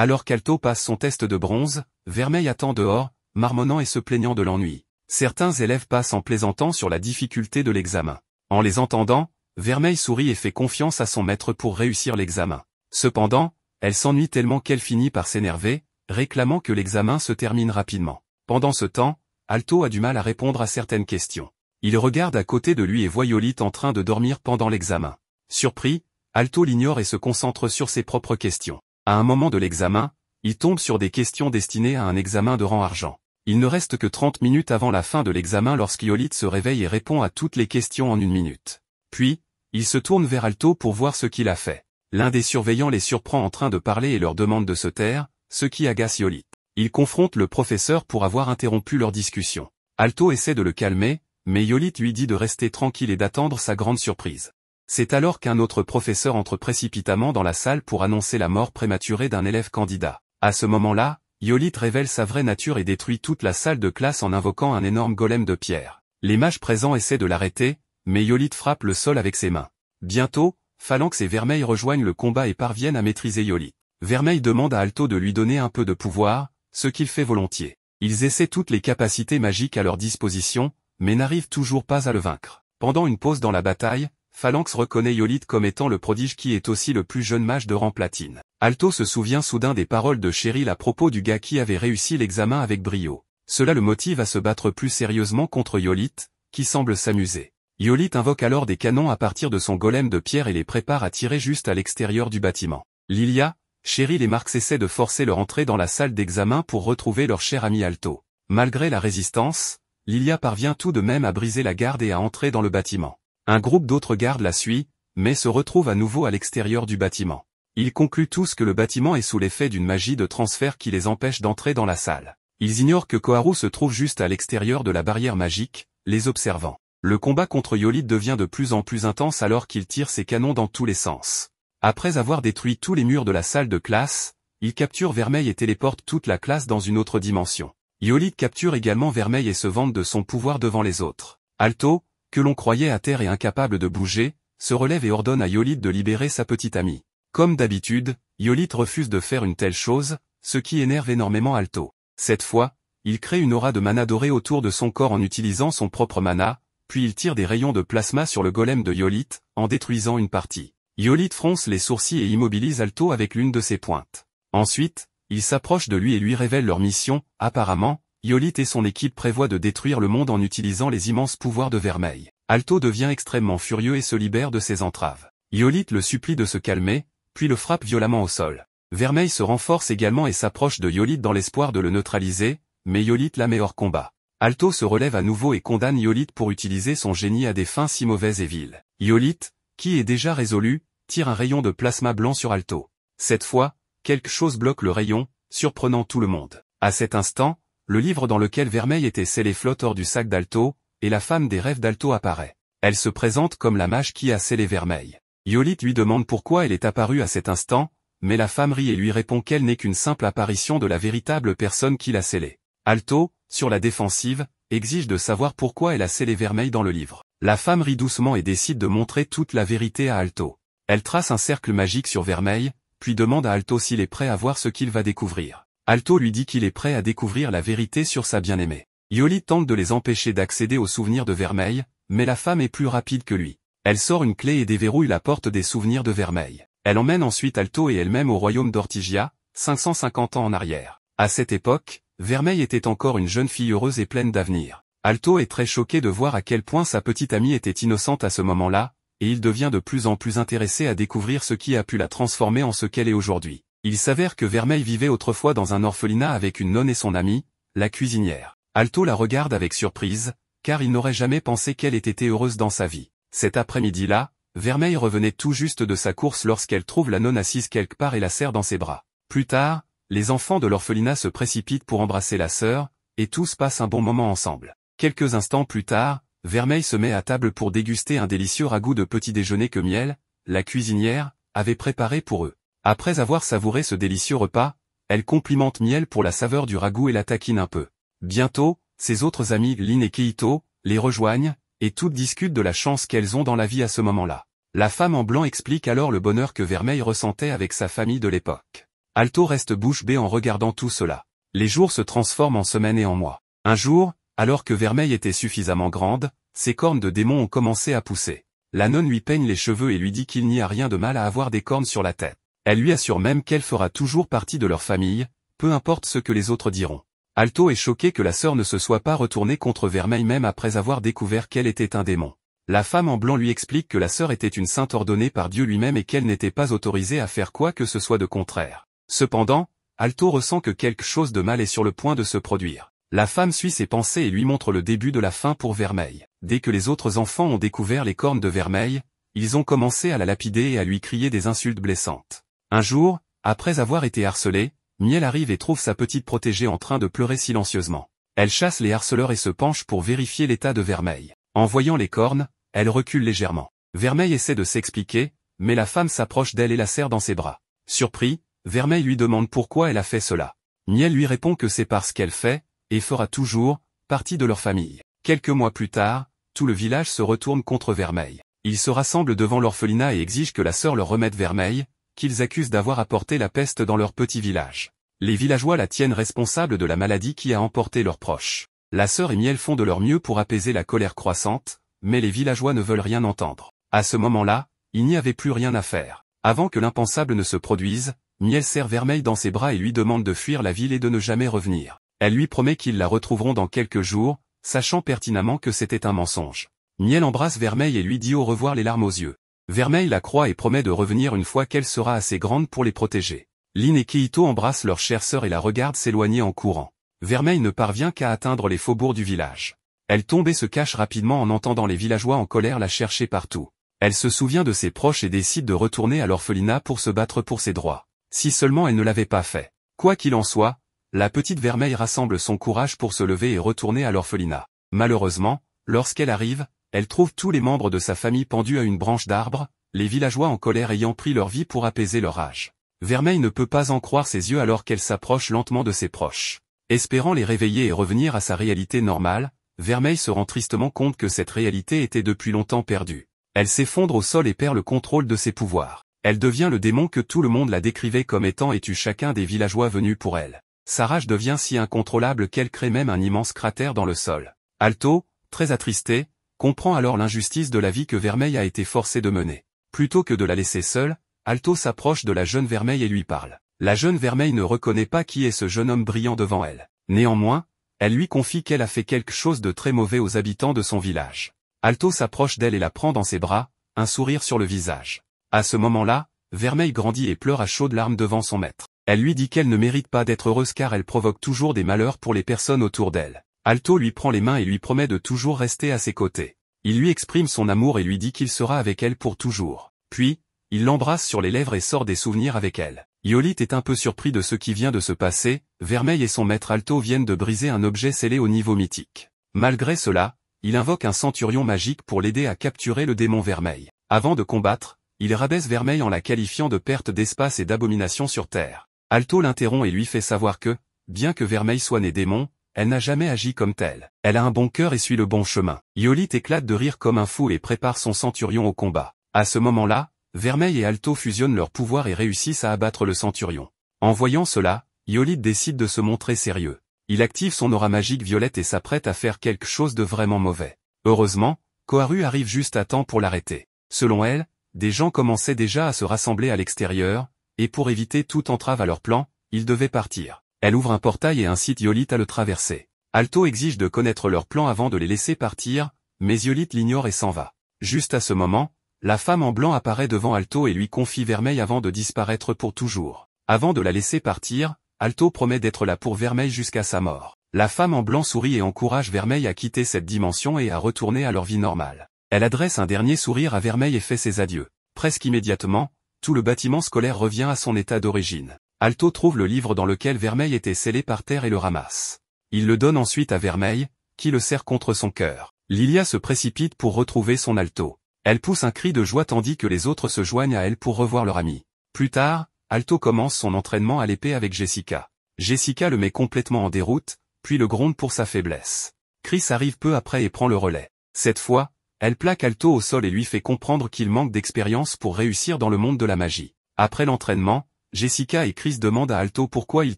Alors qu'Alto passe son test de bronze, Vermeil attend dehors, marmonnant et se plaignant de l'ennui. Certains élèves passent en plaisantant sur la difficulté de l'examen. En les entendant, Vermeil sourit et fait confiance à son maître pour réussir l'examen. Cependant, elle s'ennuie tellement qu'elle finit par s'énerver, réclamant que l'examen se termine rapidement. Pendant ce temps, Alto a du mal à répondre à certaines questions. Il regarde à côté de lui et voit Hippolyte en train de dormir pendant l'examen. Surpris, Alto l'ignore et se concentre sur ses propres questions. À un moment de l'examen, il tombe sur des questions destinées à un examen de rang argent. Il ne reste que 30 minutes avant la fin de l'examen lorsqu'Hippolyte se réveille et répond à toutes les questions en 1 minute. Puis, il se tourne vers Alto pour voir ce qu'il a fait. L'un des surveillants les surprend en train de parler et leur demande de se taire, ce qui agace Hippolyte. Il confronte le professeur pour avoir interrompu leur discussion. Alto essaie de le calmer, mais Hippolyte lui dit de rester tranquille et d'attendre sa grande surprise. C'est alors qu'un autre professeur entre précipitamment dans la salle pour annoncer la mort prématurée d'un élève candidat. À ce moment-là, Hippolyte révèle sa vraie nature et détruit toute la salle de classe en invoquant un énorme golem de pierre. Les mages présents essaient de l'arrêter, mais Hippolyte frappe le sol avec ses mains. Bientôt, Phalanx et Vermeil rejoignent le combat et parviennent à maîtriser Hippolyte. Vermeil demande à Alto de lui donner un peu de pouvoir, ce qu'il fait volontiers. Ils essaient toutes les capacités magiques à leur disposition, mais n'arrivent toujours pas à le vaincre. Pendant une pause dans la bataille, Phalanx reconnaît Hippolyte comme étant le prodige qui est aussi le plus jeune mage de rang platine. Alto se souvient soudain des paroles de Cheryl à propos du gars qui avait réussi l'examen avec brio. Cela le motive à se battre plus sérieusement contre Hippolyte, qui semble s'amuser. Hippolyte invoque alors des canons à partir de son golem de pierre et les prépare à tirer juste à l'extérieur du bâtiment. Lilia, Cheryl et Marx essaient de forcer leur entrée dans la salle d'examen pour retrouver leur cher ami Alto. Malgré la résistance, Lilia parvient tout de même à briser la garde et à entrer dans le bâtiment. Un groupe d'autres gardes la suit, mais se retrouve à nouveau à l'extérieur du bâtiment. Ils concluent tous que le bâtiment est sous l'effet d'une magie de transfert qui les empêche d'entrer dans la salle. Ils ignorent que Koharu se trouve juste à l'extérieur de la barrière magique, les observant. Le combat contre Hippolyte devient de plus en plus intense alors qu'il tire ses canons dans tous les sens. Après avoir détruit tous les murs de la salle de classe, il capture Vermeil et téléporte toute la classe dans une autre dimension. Hippolyte capture également Vermeil et se vante de son pouvoir devant les autres. Alto, que l'on croyait à terre et incapable de bouger, se relève et ordonne à Hippolyte de libérer sa petite amie. Comme d'habitude, Hippolyte refuse de faire une telle chose, ce qui énerve énormément Alto. Cette fois, il crée une aura de mana dorée autour de son corps en utilisant son propre mana, puis il tire des rayons de plasma sur le golem de Hippolyte, en détruisant une partie. Hippolyte fronce les sourcils et immobilise Alto avec l'une de ses pointes. Ensuite, il s'approche de lui et lui révèle leur mission. Apparemment, Hippolyte et son équipe prévoient de détruire le monde en utilisant les immenses pouvoirs de Vermeil. Alto devient extrêmement furieux et se libère de ses entraves. Hippolyte le supplie de se calmer, puis le frappe violemment au sol. Vermeil se renforce également et s'approche de Hippolyte dans l'espoir de le neutraliser, mais Hippolyte la met hors combat. Alto se relève à nouveau et condamne Hippolyte pour utiliser son génie à des fins si mauvaises et viles. Hippolyte, qui est déjà résolu, tire un rayon de plasma blanc sur Alto. Cette fois, quelque chose bloque le rayon, surprenant tout le monde. À cet instant, le livre dans lequel Vermeil était scellé flotte hors du sac d'Alto, et la femme des rêves d'Alto apparaît. Elle se présente comme la mage qui a scellé Vermeil. Yolite lui demande pourquoi elle est apparue à cet instant, mais la femme rit et lui répond qu'elle n'est qu'une simple apparition de la véritable personne qui l'a scellée. Alto, sur la défensive, exige de savoir pourquoi elle a scellé Vermeil dans le livre. La femme rit doucement et décide de montrer toute la vérité à Alto. Elle trace un cercle magique sur Vermeil, puis demande à Alto s'il est prêt à voir ce qu'il va découvrir. Alto lui dit qu'il est prêt à découvrir la vérité sur sa bien-aimée. Yolite tente de les empêcher d'accéder aux souvenirs de Vermeil, mais la femme est plus rapide que lui. Elle sort une clé et déverrouille la porte des souvenirs de Vermeil. Elle emmène ensuite Alto et elle-même au royaume d'Ortygia, 550 ans en arrière. À cette époque, Vermeil était encore une jeune fille heureuse et pleine d'avenir. Alto est très choqué de voir à quel point sa petite amie était innocente à ce moment-là, et il devient de plus en plus intéressé à découvrir ce qui a pu la transformer en ce qu'elle est aujourd'hui. Il s'avère que Vermeil vivait autrefois dans un orphelinat avec une nonne et son amie, la cuisinière. Alto la regarde avec surprise, car il n'aurait jamais pensé qu'elle ait été heureuse dans sa vie. Cet après-midi-là, Vermeil revenait tout juste de sa course lorsqu'elle trouve la nonne assise quelque part et la serre dans ses bras. Plus tard, les enfants de l'orphelinat se précipitent pour embrasser la sœur, et tous passent un bon moment ensemble. Quelques instants plus tard, Vermeil se met à table pour déguster un délicieux ragoût de petit déjeuner que Miel, la cuisinière, avait préparé pour eux. Après avoir savouré ce délicieux repas, elle complimente Miel pour la saveur du ragoût et la taquine un peu. Bientôt, ses autres amis Lynn et Keito les rejoignent, et toutes discutent de la chance qu'elles ont dans la vie à ce moment-là. La femme en blanc explique alors le bonheur que Vermeil ressentait avec sa famille de l'époque. Alto reste bouche bée en regardant tout cela. Les jours se transforment en semaines et en mois. Un jour, alors que Vermeil était suffisamment grande, ses cornes de démon ont commencé à pousser. La nonne lui peigne les cheveux et lui dit qu'il n'y a rien de mal à avoir des cornes sur la tête. Elle lui assure même qu'elle fera toujours partie de leur famille, peu importe ce que les autres diront. Alto est choqué que la sœur ne se soit pas retournée contre Vermeil même après avoir découvert qu'elle était un démon. La femme en blanc lui explique que la sœur était une sainte ordonnée par Dieu lui-même et qu'elle n'était pas autorisée à faire quoi que ce soit de contraire. Cependant, Alto ressent que quelque chose de mal est sur le point de se produire. La femme suit ses pensées et lui montre le début de la fin pour Vermeil. Dès que les autres enfants ont découvert les cornes de Vermeil, ils ont commencé à la lapider et à lui crier des insultes blessantes. Un jour, après avoir été harcelée, Miel arrive et trouve sa petite protégée en train de pleurer silencieusement. Elle chasse les harceleurs et se penche pour vérifier l'état de Vermeil. En voyant les cornes, elle recule légèrement. Vermeil essaie de s'expliquer, mais la femme s'approche d'elle et la serre dans ses bras. Surpris, Vermeil lui demande pourquoi elle a fait cela. Miel lui répond que c'est parce qu'elle fait, et fera toujours, partie de leur famille. Quelques mois plus tard, tout le village se retourne contre Vermeil. Ils se rassemblent devant l'orphelinat et exigent que la sœur leur remette Vermeil, qu'ils accusent d'avoir apporté la peste dans leur petit village. Les villageois la tiennent responsable de la maladie qui a emporté leurs proches. La sœur et Miel font de leur mieux pour apaiser la colère croissante, mais les villageois ne veulent rien entendre. À ce moment-là, il n'y avait plus rien à faire. Avant que l'impensable ne se produise, Miel serre Vermeil dans ses bras et lui demande de fuir la ville et de ne jamais revenir. Elle lui promet qu'ils la retrouveront dans quelques jours, sachant pertinemment que c'était un mensonge. Miel embrasse Vermeil et lui dit au revoir les larmes aux yeux. Vermeil la croit et promet de revenir une fois qu'elle sera assez grande pour les protéger. Lynn et Keito embrassent leur chère sœur et la regardent s'éloigner en courant. Vermeil ne parvient qu'à atteindre les faubourgs du village. Elle tombe et se cache rapidement en entendant les villageois en colère la chercher partout. Elle se souvient de ses proches et décide de retourner à l'orphelinat pour se battre pour ses droits. Si seulement elle ne l'avait pas fait. Quoi qu'il en soit, la petite Vermeil rassemble son courage pour se lever et retourner à l'orphelinat. Malheureusement, lorsqu'elle arrive, elle trouve tous les membres de sa famille pendus à une branche d'arbre, les villageois en colère ayant pris leur vie pour apaiser leur rage. Vermeil ne peut pas en croire ses yeux alors qu'elle s'approche lentement de ses proches. Espérant les réveiller et revenir à sa réalité normale, Vermeil se rend tristement compte que cette réalité était depuis longtemps perdue. Elle s'effondre au sol et perd le contrôle de ses pouvoirs. Elle devient le démon que tout le monde la décrivait comme étant et tue chacun des villageois venus pour elle. Sa rage devient si incontrôlable qu'elle crée même un immense cratère dans le sol. Alto, très attristé, comprend alors l'injustice de la vie que Vermeil a été forcé de mener. Plutôt que de la laisser seule, Alto s'approche de la jeune Vermeil et lui parle. La jeune Vermeil ne reconnaît pas qui est ce jeune homme brillant devant elle. Néanmoins, elle lui confie qu'elle a fait quelque chose de très mauvais aux habitants de son village. Alto s'approche d'elle et la prend dans ses bras, un sourire sur le visage. À ce moment-là, Vermeil grandit et pleure à chaudes larmes devant son maître. Elle lui dit qu'elle ne mérite pas d'être heureuse car elle provoque toujours des malheurs pour les personnes autour d'elle. Alto lui prend les mains et lui promet de toujours rester à ses côtés. Il lui exprime son amour et lui dit qu'il sera avec elle pour toujours. Puis, il l'embrasse sur les lèvres et sort des souvenirs avec elle. Yolite est un peu surpris de ce qui vient de se passer, Vermeil et son maître Alto viennent de briser un objet scellé au niveau mythique. Malgré cela, il invoque un centurion magique pour l'aider à capturer le démon Vermeil. Avant de combattre, il rabaisse Vermeil en la qualifiant de perte d'espace et d'abomination sur Terre. Alto l'interrompt et lui fait savoir que, bien que Vermeil soit né démon, elle n'a jamais agi comme telle. Elle a un bon cœur et suit le bon chemin. Hippolyte éclate de rire comme un fou et prépare son centurion au combat. À ce moment-là, Vermeil et Alto fusionnent leurs pouvoirs et réussissent à abattre le centurion. En voyant cela, Hippolyte décide de se montrer sérieux. Il active son aura magique violette et s'apprête à faire quelque chose de vraiment mauvais. Heureusement, Koharu arrive juste à temps pour l'arrêter. Selon elle, des gens commençaient déjà à se rassembler à l'extérieur, et pour éviter toute entrave à leur plan, ils devaient partir. Elle ouvre un portail et incite Hippolyte à le traverser. Alto exige de connaître leur plan avant de les laisser partir, mais Hippolyte l'ignore et s'en va. Juste à ce moment, la femme en blanc apparaît devant Alto et lui confie Vermeil avant de disparaître pour toujours. Avant de la laisser partir, Alto promet d'être là pour Vermeil jusqu'à sa mort. La femme en blanc sourit et encourage Vermeil à quitter cette dimension et à retourner à leur vie normale. Elle adresse un dernier sourire à Vermeil et fait ses adieux. Presque immédiatement, tout le bâtiment scolaire revient à son état d'origine. Alto trouve le livre dans lequel Vermeil était scellé par terre et le ramasse. Il le donne ensuite à Vermeil, qui le serre contre son cœur. Lilia se précipite pour retrouver son Alto. Elle pousse un cri de joie tandis que les autres se joignent à elle pour revoir leur ami. Plus tard, Alto commence son entraînement à l'épée avec Jessica. Jessica le met complètement en déroute, puis le gronde pour sa faiblesse. Chris arrive peu après et prend le relais. Cette fois, elle plaque Alto au sol et lui fait comprendre qu'il manque d'expérience pour réussir dans le monde de la magie. Après l'entraînement, Jessica et Chris demandent à Alto pourquoi il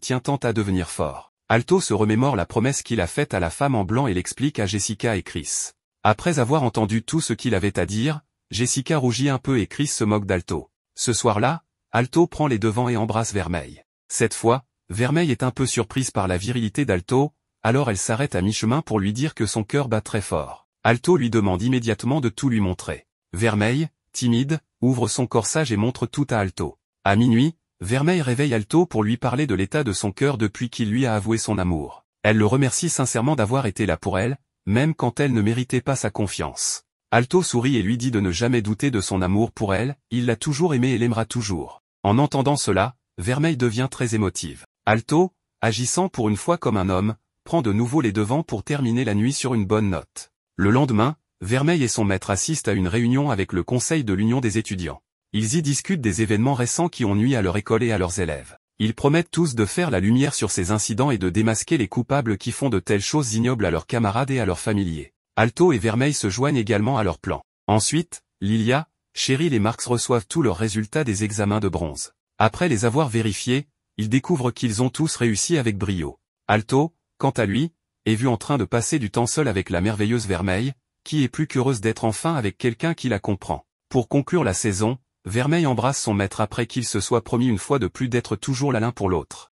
tient tant à devenir fort. Alto se remémore la promesse qu'il a faite à la femme en blanc et l'explique à Jessica et Chris. Après avoir entendu tout ce qu'il avait à dire, Jessica rougit un peu et Chris se moque d'Alto. Ce soir-là, Alto prend les devants et embrasse Vermeil. Cette fois, Vermeil est un peu surprise par la virilité d'Alto, alors elle s'arrête à mi-chemin pour lui dire que son cœur bat très fort. Alto lui demande immédiatement de tout lui montrer. Vermeil, timide, ouvre son corsage et montre tout à Alto. À minuit, Vermeil réveille Alto pour lui parler de l'état de son cœur depuis qu'il lui a avoué son amour. Elle le remercie sincèrement d'avoir été là pour elle, même quand elle ne méritait pas sa confiance. Alto sourit et lui dit de ne jamais douter de son amour pour elle, il l'a toujours aimée et l'aimera toujours. En entendant cela, Vermeil devient très émotive. Alto, agissant pour une fois comme un homme, prend de nouveau les devants pour terminer la nuit sur une bonne note. Le lendemain, Vermeil et son maître assistent à une réunion avec le conseil de l'Union des étudiants. Ils y discutent des événements récents qui ont nui à leur école et à leurs élèves. Ils promettent tous de faire la lumière sur ces incidents et de démasquer les coupables qui font de telles choses ignobles à leurs camarades et à leurs familiers. Alto et Vermeil se joignent également à leur plan. Ensuite, Lilia, Cheryl et Marx reçoivent tous leurs résultats des examens de bronze. Après les avoir vérifiés, ils découvrent qu'ils ont tous réussi avec brio. Alto, quant à lui, est vu en train de passer du temps seul avec la merveilleuse Vermeil, qui est plus qu'heureuse d'être enfin avec quelqu'un qui la comprend. Pour conclure la saison, Vermeil embrasse son maître après qu'il se soit promis une fois de plus d'être toujours là l'un pour l'autre.